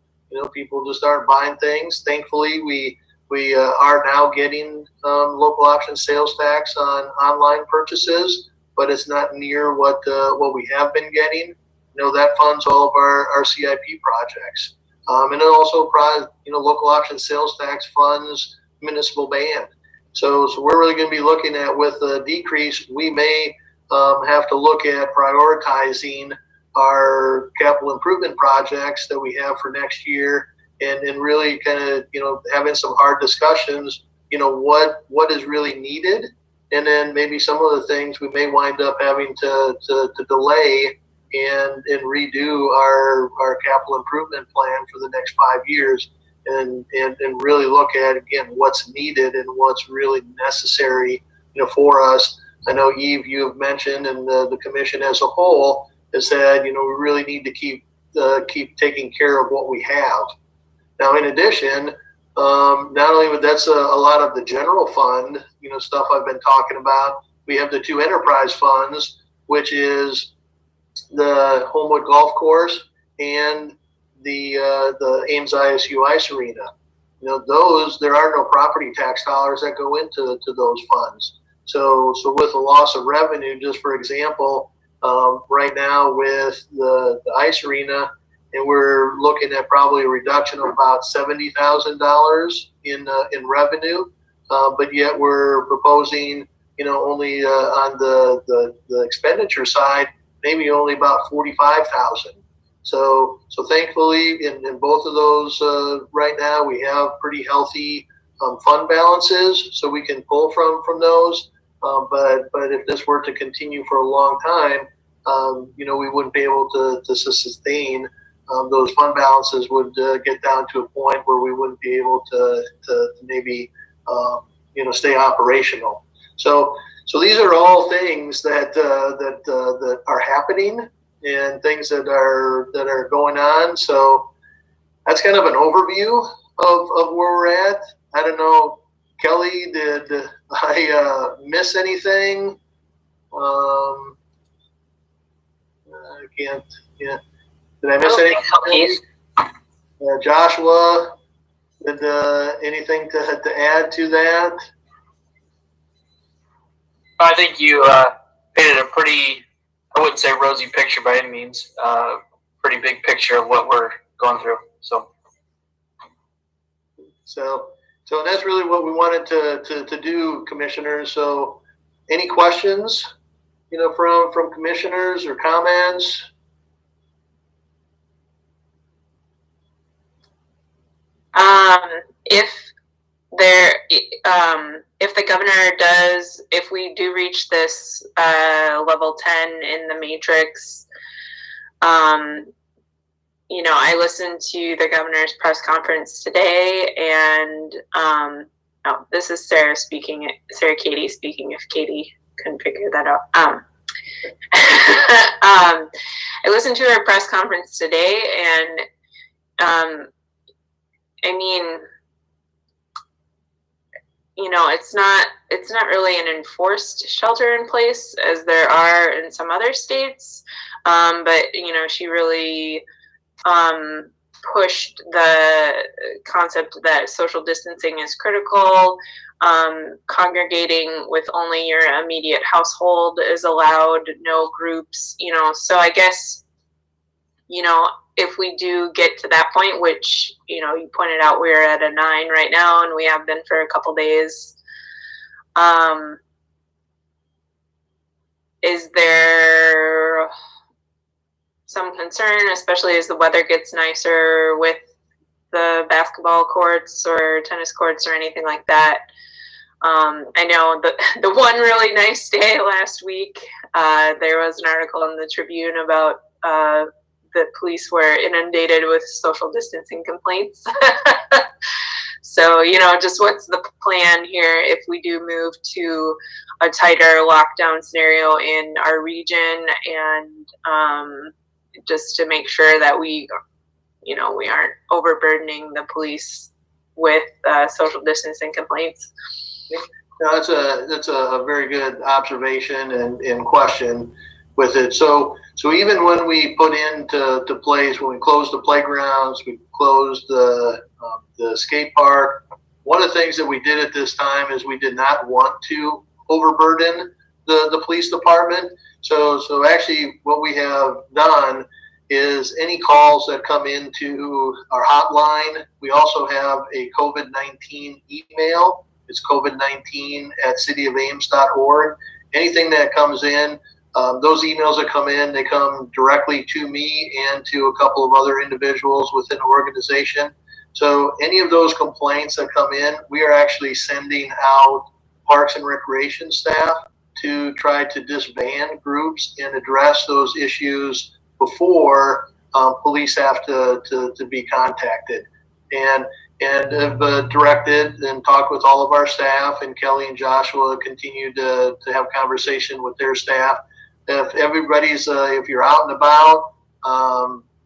People just aren't buying things. Thankfully, we are now getting local option sales tax on online purchases, but it's not near what we have been getting. That funds all of our CIP projects, and it also local option sales tax funds municipal band. So we're really going to be looking at, with a decrease, we may have to look at prioritizing our capital improvement projects that we have for next year, and really kind of having some hard discussions, what is really needed, and then maybe some of the things we may wind up having to delay and redo our capital improvement plan for the next 5 years, and really look at, again, what's needed and what's really necessary, for us. I know, Eve, you have mentioned, and the commission as a whole has said, we really need to keep taking care of what we have. Now, in addition, not only that's a lot of the general fund, stuff I've been talking about, we have the two enterprise funds, which is the Homewood Golf Course and the Ames ISU Ice Arena. There are no property tax dollars that go into those funds. So with the loss of revenue, just for example, right now with the ice arena, and we're looking at probably a reduction of about $70,000 in revenue, but yet we're proposing, only on the expenditure side, maybe only about $45,000. So thankfully, in both of those, right now we have pretty healthy fund balances, so we can pull from those. But if this were to continue for a long time, we wouldn't be able to sustain. Those fund balances would get down to a point where we wouldn't be able to maybe stay operational. So these are all things that are happening, and things that are going on. So that's kind of an overview of where we're at. I don't know, Kelly, did I miss anything? I can't. Yeah. Did I miss anything? Joshua, did anything to add to that? I think you painted a pretty, I wouldn't say rosy picture by any means. pretty big picture of what we're going through. So that's really what we wanted to do, commissioners. So any questions, from commissioners or comments? If the governor does, if we do reach this level 10 in the matrix, I listened to the governor's press conference today, and this is Sarah speaking. Sarah Katie speaking. If Katie couldn't figure that out, I listened to her press conference today, and I mean, it's not really an enforced shelter in place as there are in some other states, but she really pushed the concept that social distancing is critical. Congregating with only your immediate household is allowed, no groups, so I guess, if we do get to that point, which, you pointed out we're at a 9 right now, and we have been for a couple days, is there some concern, especially as the weather gets nicer, with the basketball courts or tennis courts or anything like that? I know the one really nice day last week, there was an article in the Tribune about the police were inundated with social distancing complaints. So, just what's the plan here if we do move to a tighter lockdown scenario in our region, and just to make sure that we aren't overburdening the police with social distancing complaints. No, that's a very good observation and question with it. So even when we put into place, when we closed the playgrounds, we closed the skate park, one of the things that we did at this time is we did not want to overburden the police department. So actually what we have done is any calls that come into our hotline, we also have a COVID-19 email. It's covid19@cityofames.org. Anything that comes in, those emails that come in, they come directly to me and to a couple of other individuals within the organization. So any of those complaints that come in, we are actually sending out Parks and Recreation staff to try to disband groups and address those issues before police have to be contacted. And have directed and talked with all of our staff, and Kelly and Joshua continue to have conversation with their staff. If everybody's, if you're out and about,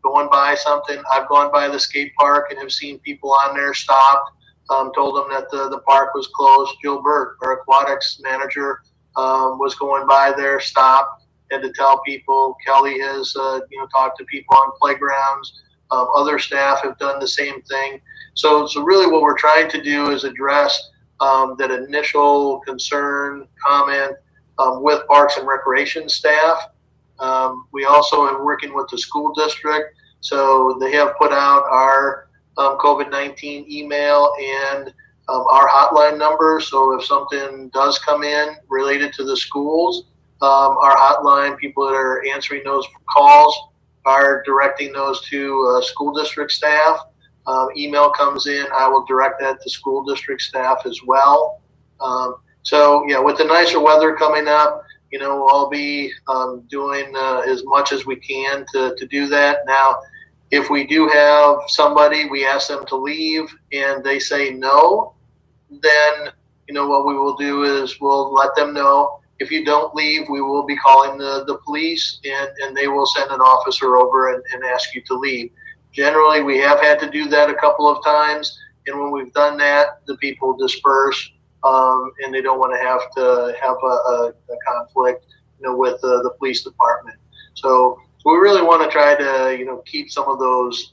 going by something, I've gone by the skate park and have seen people on there stopped, told them that the park was closed. Jill Burke, our aquatics manager, was going by there, stopped, had to tell people. Kelly has, talked to people on playgrounds. Other staff have done the same thing. So really what we're trying to do is address that initial concern, comment with Parks and Recreation staff. We also are working with the school district. So they have put out our COVID-19 email and our hotline number. So if something does come in related to the schools, our hotline, people that are answering those calls are directing those to school district staff. Email comes in, I will direct that to school district staff as well. So yeah, with the nicer weather coming up, I'll be doing as much as we can to do that. Now, if we do have somebody, we ask them to leave and they say no, then what we will do is we'll let them know. If you don't leave, we will be calling the police, and they will send an officer over and ask you to leave. Generally, we have had to do that a couple of times, and when we've done that, the people disperse, and they don't want to have a conflict, with the police department. So we really want to try to, keep some of those,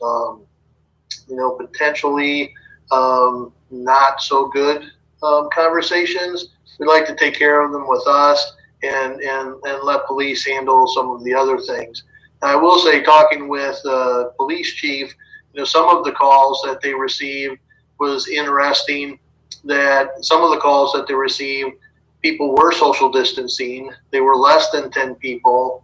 potentially not so good conversations. We'd like to take care of them with us and let police handle some of the other things. I will say, talking with police chief, some of the calls that they received was interesting. That some of the calls that they received, people were social distancing. They were less than 10 people.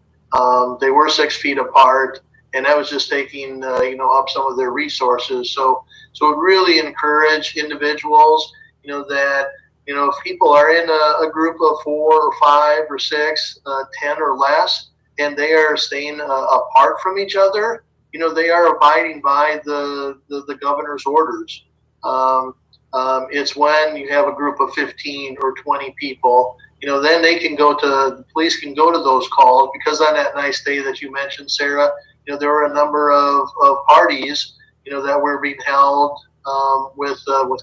They were 6 feet apart, and that was just taking up some of their resources. So it really encourage individuals, that if people are in a group of 4 or 5 or 6, 10 or less, and they are staying apart from each other, they are abiding by the governor's orders. It's when you have a group of 15 or 20 people, then the police can go to those calls, because on that nice day that you mentioned, Sarah, there were a number of parties, that were being held with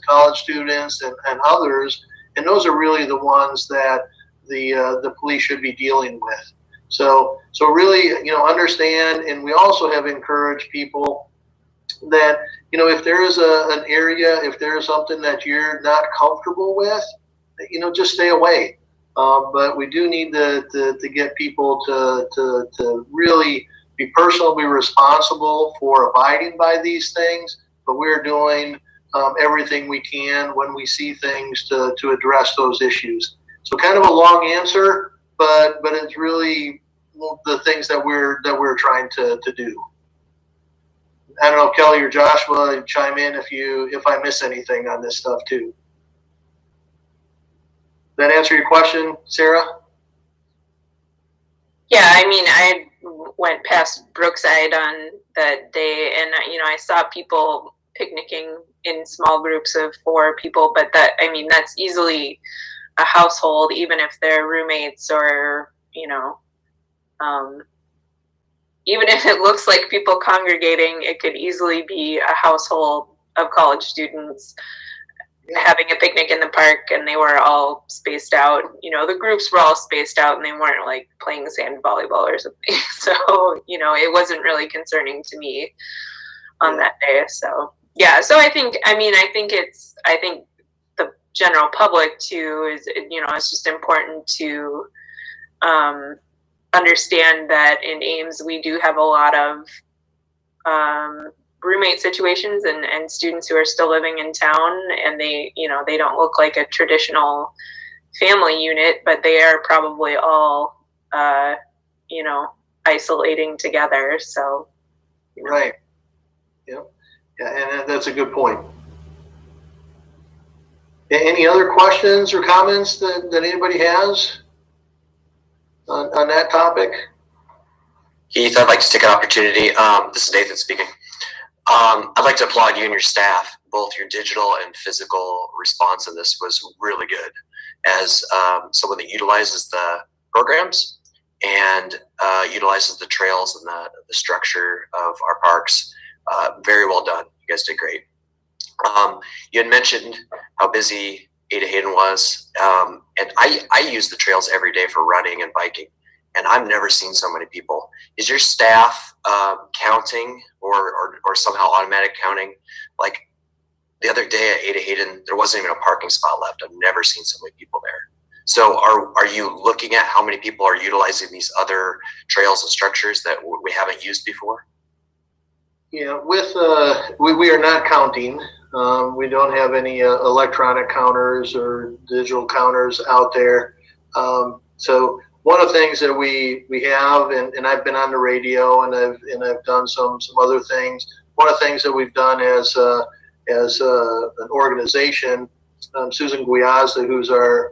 college students and others, and those are really the ones that the police should be dealing with. So really, understand, and we also have encouraged people that, if there is an area, if there is something that you're not comfortable with, just stay away. But we do need to get people to really be personally responsible for abiding by these things. But we're doing everything we can when we see things to address those issues. So kind of a long answer, but it's really the things that we're trying to do. I don't know, Kelly or Joshua, chime in if I miss anything on this stuff too. That answer your question, Sarah? Yeah, I mean, I went past Brookside on that day, and I saw people picnicking in small groups of 4 people, but that's easily a household, even if they're roommates, or even if it looks like people congregating, it could easily be a household of college students having a picnic in the park, and they were all spaced out. The groups were all spaced out, and they weren't like playing sand volleyball or something. So, it wasn't really concerning to me on that day. So, yeah. So I think the general public too is, it's just important to understand that in Ames we do have a lot of roommate situations and students who are still living in town, and they don't look like a traditional family unit, but they are probably all isolating together. So right. Yeah, and that's a good point. Any other questions or comments that anybody has on that topic? Heath, I'd like to take an opportunity. This is Nathan speaking. I'd like to applaud you and your staff. Both your digital and physical response in this was really good. As someone that utilizes the programs and utilizes the trails and the structure of our parks, very well done. You guys did great. You had mentioned how busy Ada Hayden was, and I use the trails every day for running and biking, and I've never seen so many people. Is your staff counting or somehow automatic counting? Like the other day at Ada Hayden, there wasn't even a parking spot left. I've never seen so many people there. So are you looking at how many people are utilizing these other trails and structures that we haven't used before? Yeah, we are not counting. We don't have any electronic counters or digital counters out there. So one of the things that we have, and I've been on the radio and I've done some other things. One of the things that we've done as an organization, Susan Guiazza, who's our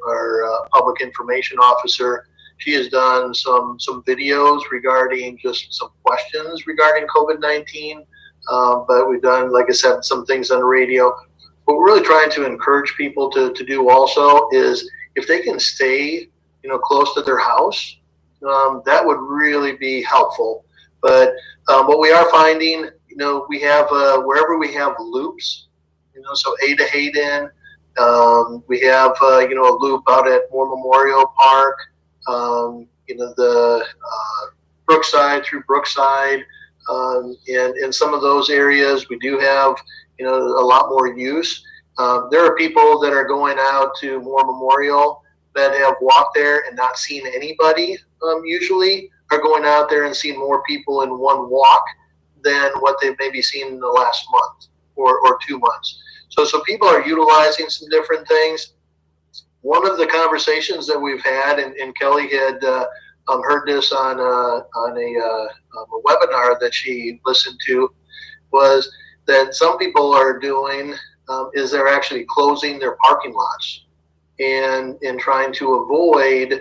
public information officer, she has done some videos regarding just some questions regarding COVID-19. But we've done, like I said, some things on the radio. What we're really trying to encourage people to do also is if they can stay, close to their house, that would really be helpful. But what we are finding, we have wherever we have loops, so Ada Hayden, we have a loop out at War Memorial Park, the Brookside through Brookside. And in some of those areas, we do have, a lot more use. There are people that are going out to War Memorial that have walked there and not seen anybody, usually. are going out there and seeing more people in one walk than what they've maybe seen in the last month or 2 months. So people are utilizing some different things. One of the conversations that we've had, and Kelly had heard this on a webinar that she listened to, was that some people are doing is they're actually closing their parking lots and trying to avoid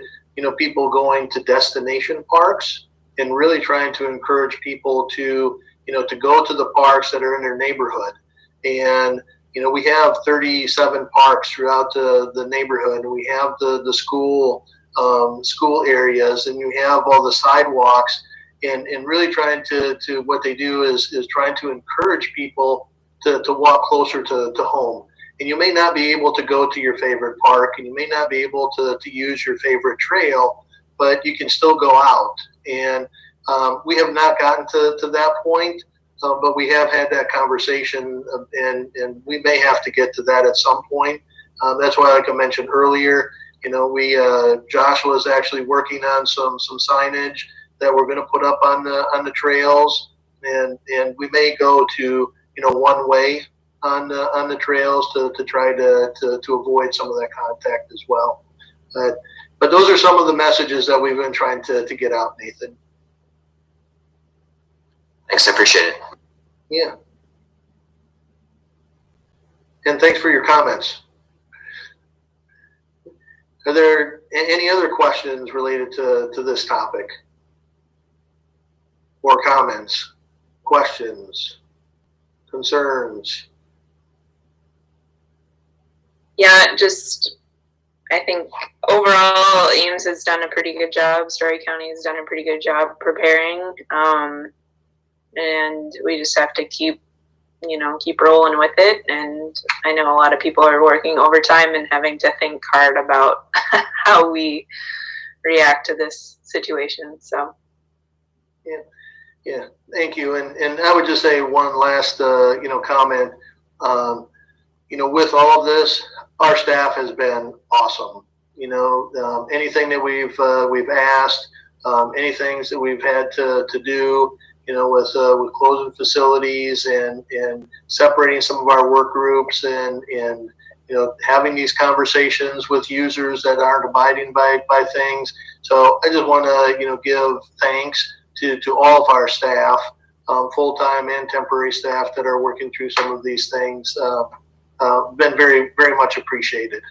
people going to destination parks, and really trying to encourage people to to go to the parks that are in their neighborhood. And we have 37 parks throughout the neighborhood. We have the school areas, and you have all the sidewalks, and really trying to what they do is trying to encourage people to walk closer to home. And you may not be able to go to your favorite park, and you may not be able to use your favorite trail, but you can still go out. And we have not gotten to that point, but we have had that conversation, and we may have to get to that at some point. That's why, like I mentioned earlier, Joshua is actually working on some signage that we're going to put up on the trails, and we may go to one way on the trails to try to avoid some of that contact as well. But those are some of the messages that we've been trying to get out, Nathan. Thanks, I appreciate it. Yeah. And thanks for your comments. Are there any other questions related to this topic? Or comments, questions, concerns? Yeah, I think overall Ames has done a pretty good job. Story County has done a pretty good job preparing. And we just have to keep rolling with it. And I know a lot of people are working overtime and having to think hard about how we react to this situation. So, yeah, thank you. And I would just say one last, comment. With all of this, our staff has been awesome. Anything that we've asked, any things that we've had to do, with closing facilities and separating some of our work groups and having these conversations with users that aren't abiding by things. So I just want to give thanks to all of our staff, full-time and temporary staff that are working through some of these things. Been very, very much appreciated.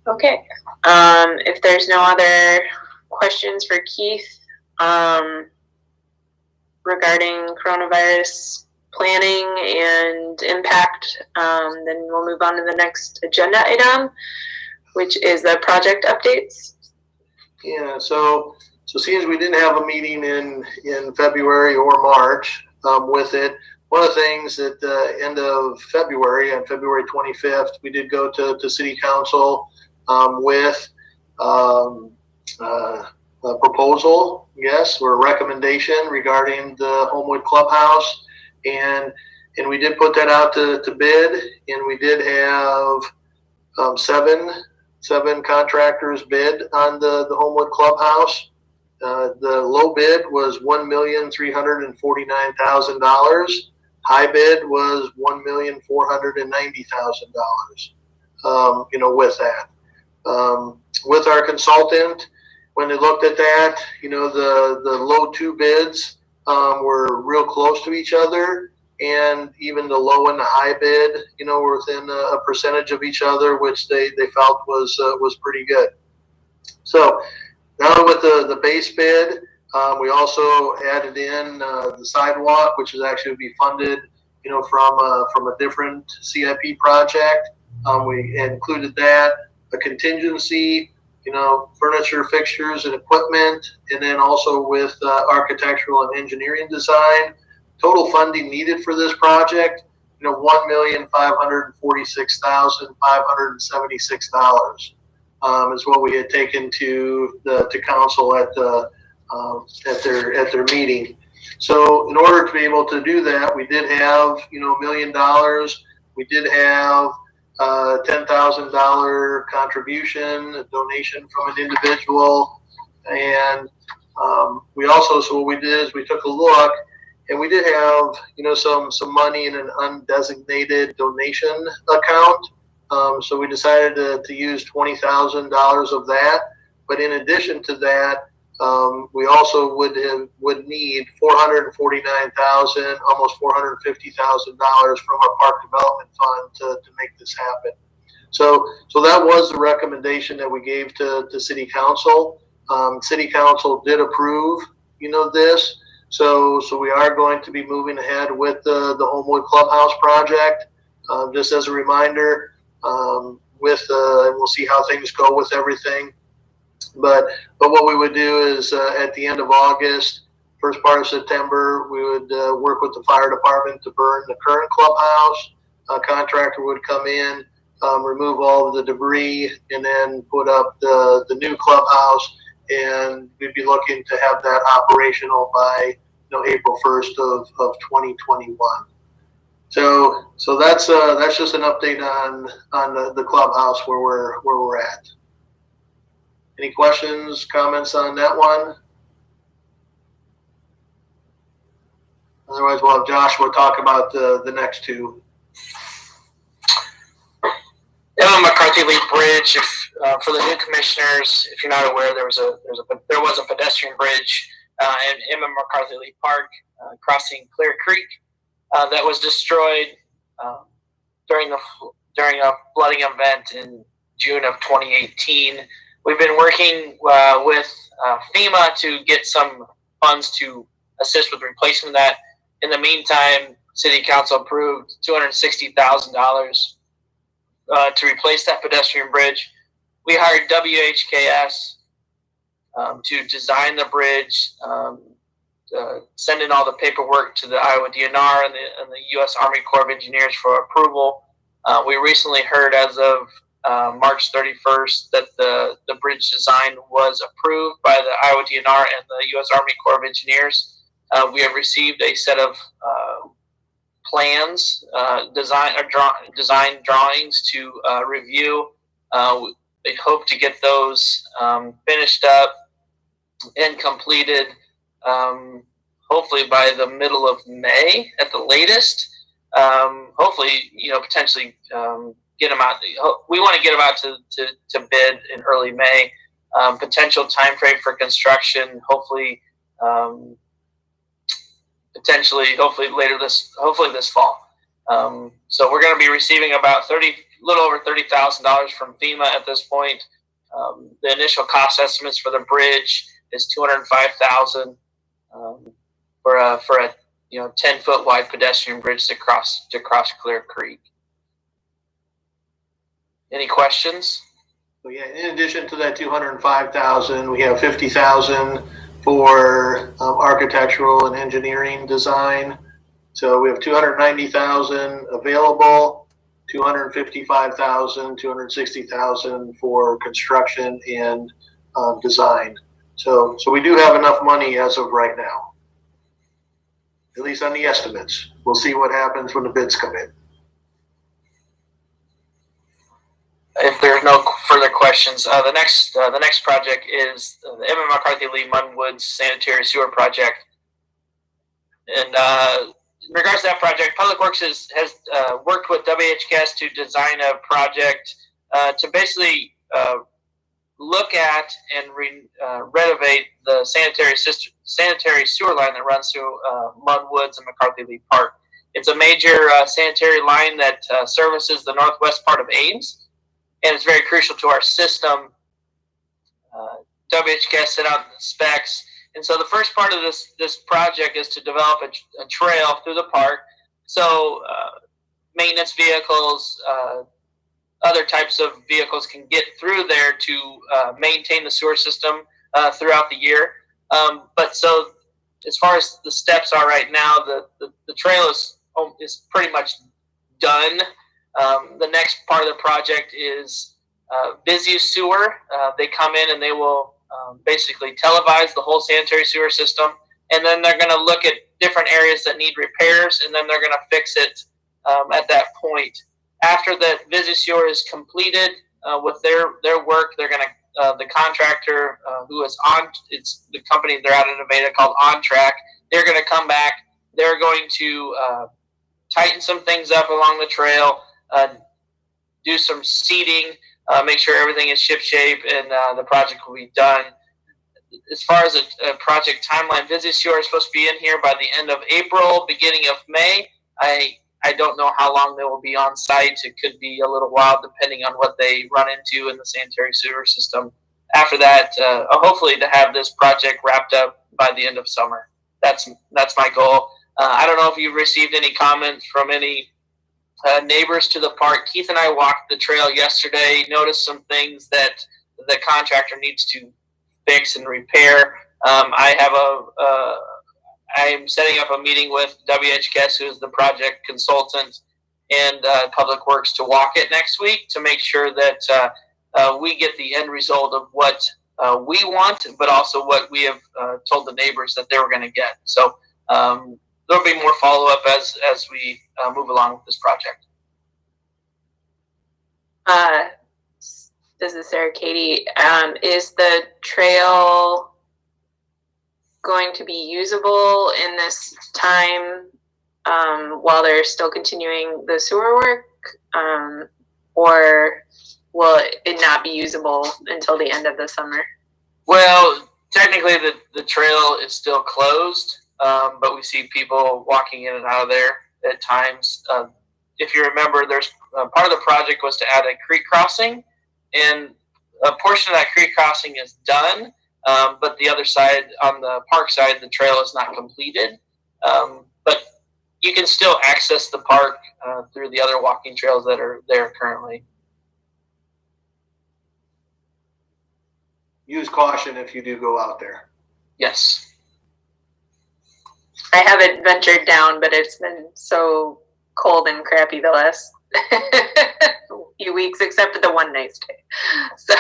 okay. If there's no other questions for Keith regarding coronavirus planning and impact, then we'll move on to the next agenda item, which is the project updates. Yeah, so seeing as we didn't have a meeting in February or March with it, one of the things at the end of February, on February 25th, we did go to City Council with a proposal, yes, or a recommendation regarding the Homewood Clubhouse, and we did put that out to bid, and we did have seven contractors bid on the Homewood Clubhouse. The low bid was $1,349,000. High bid was $1,490,000. With that, with our consultant, when they looked at that, the low two bids were real close to each other, and even the low and the high bid, were within a percentage of each other, which they felt was pretty good. So now with the base bid, we also added in the sidewalk, which is actually be funded, from a different CIP project. We included that, a contingency, furniture, fixtures, and equipment, and then also with architectural and engineering design. Total funding needed for this project, $1,546,576 is what we had taken to council at their meeting. So in order to be able to do that, we did have $1 million. We did have $10,000 contribution, a donation from an individual. And we also, so what we did is we took a look, and we did have, some money in an undesignated donation account. So we decided to use $20,000 of that. But in addition to that, we also would need $449,000, almost $450,000 from our park development fund to make this happen. So that was the recommendation that we gave to City Council. City Council did approve, this. So we are going to be moving ahead with the Homewood Clubhouse project. Just as a reminder, and we'll see how things go with everything. But what we would do is at the end of August, first part of September, we would work with the fire department to burn the current clubhouse. A contractor would come in, remove all of the debris, and then put up the new clubhouse. And we'd be looking to have that operational by April 1st of 2021. So that's just an update on the clubhouse where we're at. Any questions, comments on that one? Otherwise, we'll have Joshua talk about the next two. Emma McCarthy Lee Bridge. For the new commissioners, if you're not aware, there was a pedestrian bridge in Emma McCarthy Lee Park crossing Clear Creek that was destroyed during a flooding event in June of 2018. We've been working with FEMA to get some funds to assist with replacing that. In the meantime, City Council approved $260,000 to replace that pedestrian bridge. We hired WHKS to design the bridge, send in all the paperwork to the Iowa DNR and the U.S. Army Corps of Engineers for approval. We recently heard as of March 31st that the bridge design was approved by the Iowa DNR and the U.S. Army Corps of Engineers. We have received a set of plans, design drawings to review. We hope to get those finished up and completed hopefully by the middle of May at the latest. Hopefully, potentially get them out. We want to get them out to bid in early May. Potential time frame for construction, hopefully this fall. So we're going to be receiving about little over $30,000 from FEMA at this point. The initial cost estimates for the bridge is $205,000 for a 10-foot wide pedestrian bridge to cross Clear Creek. Any questions? So yeah, in addition to that $205,000, we have $50,000 for architectural and engineering design. So we have $290,000 available, $255,000, $260,000 for construction and design. So we do have enough money as of right now, at least on the estimates. We'll see what happens when the bids come in. If there's no further questions, the next project is the Emma McCarthy Lee Munn Woods Sanitary Sewer Project. And in regards to that project, Public Works has worked with WHKS to design a project to basically look at and renovate the sanitary sewer line that runs through Munn Woods and McCarthy Lee Park. It's a major sanitary line that services the northwest part of Ames, and it's very crucial to our system. WHKS set out the specs. And so the first part of this project is to develop a trail through the park. So maintenance vehicles, other types of vehicles can get through there to maintain the sewer system throughout the year. But so as far as the steps are right now, the trail is pretty much done. The next part of the project is Busy Sewer. They come in and they will basically televise the whole sanitary sewer system, and then they're going to look at different areas that need repairs, and then they're going to fix it at that point. after the Visisur is completed with their work, they're going to the contractor who is on, it's the company they're out of Nevada called On Track. They're going to come back. They're going to tighten some things up along the trail, do some seeding, make sure everything is shipshape, and the project will be done. As far as a project timeline, Visisur is supposed to be in here by the end of April, beginning of May. I don't know how long they will be on site. It could be a little while depending on what they run into in the sanitary sewer system. After that, hopefully to have this project wrapped up by the end of summer. That's my goal. I don't know if you've received any comments from any neighbors to the park. Keith and I walked the trail yesterday, noticed some things that the contractor needs to fix and repair. I am setting up a meeting with WHKS, who is the project consultant, and Public Works to walk it next week to make sure that we get the end result of what we want, but also what we have told the neighbors that they were going to get. So there'll be more follow-up as we move along with this project. This is Sarah Katie. Is the trail going to be usable in this time while they're still continuing the sewer work, or will it not be usable until the end of the summer? Well, technically the trail is still closed, but we see people walking in and out of there at times. If you remember, there's part of the project was to add a creek crossing, and a portion of that creek crossing is done. But the other side, on the park side, the trail is not completed. But you can still access the park through the other walking trails that are there currently. Use caution if you do go out there. Yes. I haven't ventured down, but it's been so cold and crappy the last few weeks, except for the one nice day. So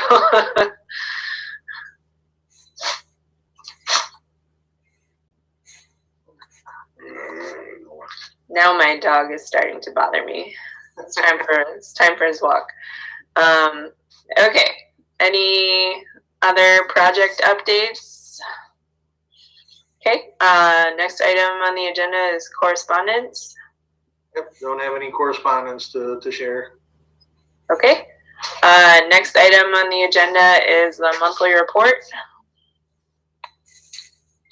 now my dog is starting to bother me. It's time for his walk. Okay. Any other project updates? Okay. Next item on the agenda is correspondence. Yep, don't have any correspondence to share. Okay. Next item on the agenda is the monthly report.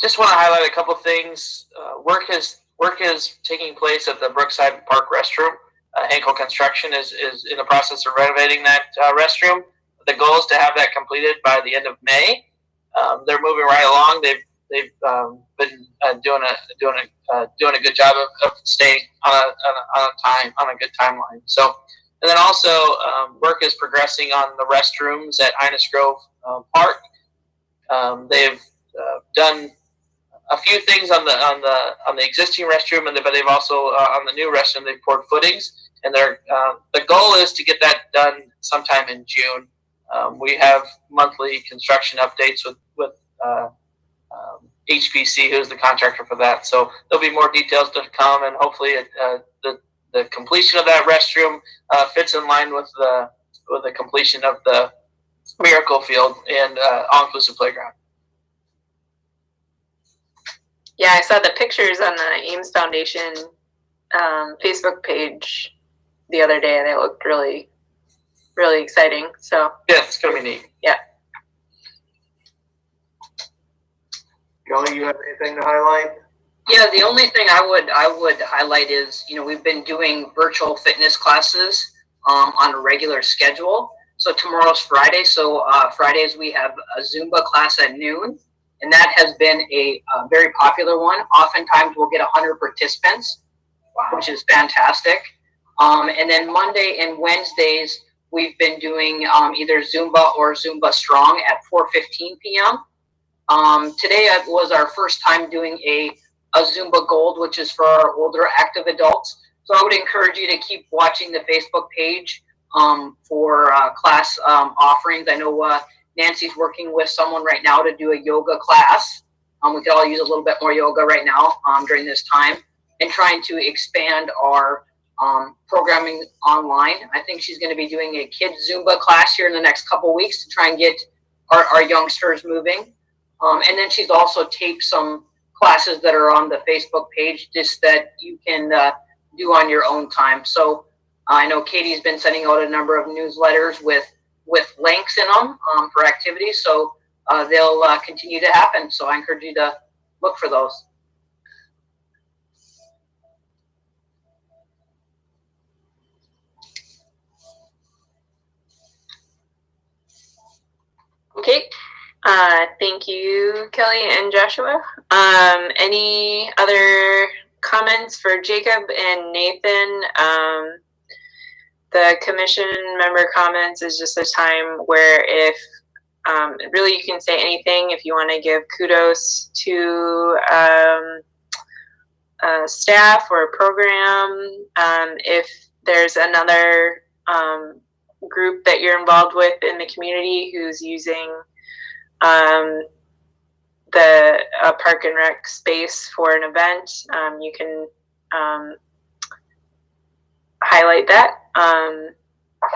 Just want to highlight a couple things. Work is taking place at the Brookside Park restroom. Henkel Construction is in the process of renovating that restroom. The goal is to have that completed by the end of May. They're moving right along. They've been doing a good job of staying on a good timeline. So, and then also work is progressing on the restrooms at Innis Grove Park. They've done a few things on the existing restroom, but they've also on the new restroom they've poured footings, and the goal is to get that done sometime in June. We have monthly construction updates with HPC, who's the contractor for that. So there'll be more details to come, and hopefully the completion of that restroom fits in line with the completion of the Miracle Field and all-inclusive playground. Yeah, I saw the pictures on the Ames Foundation Facebook page the other day, and they looked really, really exciting. So yeah, it's gonna be neat. Yeah. Kelly, you have anything to highlight? Yeah, the only thing I would highlight is, we've been doing virtual fitness classes on a regular schedule. So tomorrow's Friday. So Fridays we have a Zumba class at noon, and that has been a very popular one. Oftentimes we'll get 100 participants, which is fantastic. And then Monday and Wednesdays we've been doing either Zumba or Zumba Strong at 4:15 p.m. Today was our first time doing a Zumba Gold, which is for our older active adults. So I would encourage you to keep watching the Facebook page for class offerings. I know Nancy's working with someone right now to do a yoga class. We could all use a little bit more yoga right now during this time, and trying to expand our programming online. I think she's going to be doing a kids Zumba class here in the next couple weeks to try and get our youngsters moving. And then she's also taped some classes that are on the Facebook page just that you can do on your own time. So I know Katie's been sending out a number of newsletters with links in them for activities. So they'll continue to happen. So I encourage you to look for those. Okay. Thank you, Kelly and Joshua. Any other comments for Jacob and Nathan? The commission member comments is just a time where if really you can say anything if you want to give kudos to staff or a program. If there's another group that you're involved with in the community who's using the park and rec space for an event, you can highlight that.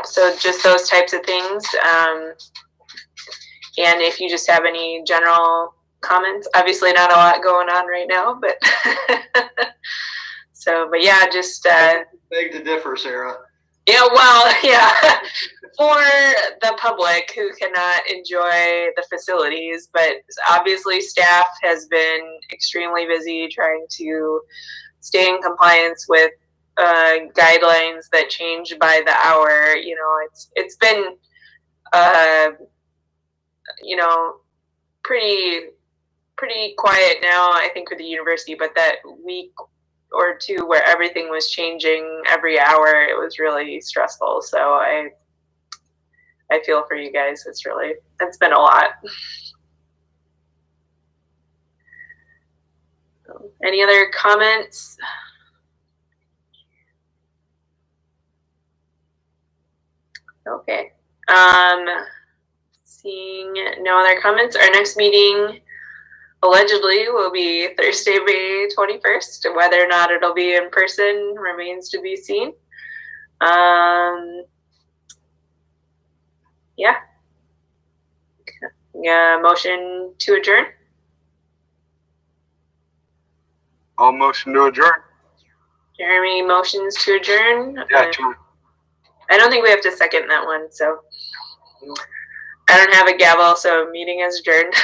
So just those types of things. And if you just have any general comments, obviously not a lot going on right now, but but yeah, just beg to differ, Sarah. Yeah, well, yeah, for the public who cannot enjoy the facilities, but obviously staff has been extremely busy trying to stay in compliance with guidelines that change by the hour. You know, it's been you know, pretty quiet now, I think, with the university, but that week or two where everything was changing every hour, it was really stressful. So I feel for you guys. It's been a lot. Any other comments? Okay. Seeing no other comments, our next meeting allegedly will be Thursday, May 21st. Whether or not it'll be in person remains to be seen. Yeah. Motion to adjourn. I'll motion to adjourn. Jeremy motions to adjourn. Yeah, sure. I don't think we have to second that one, so I don't have a gavel, so meeting is adjourned.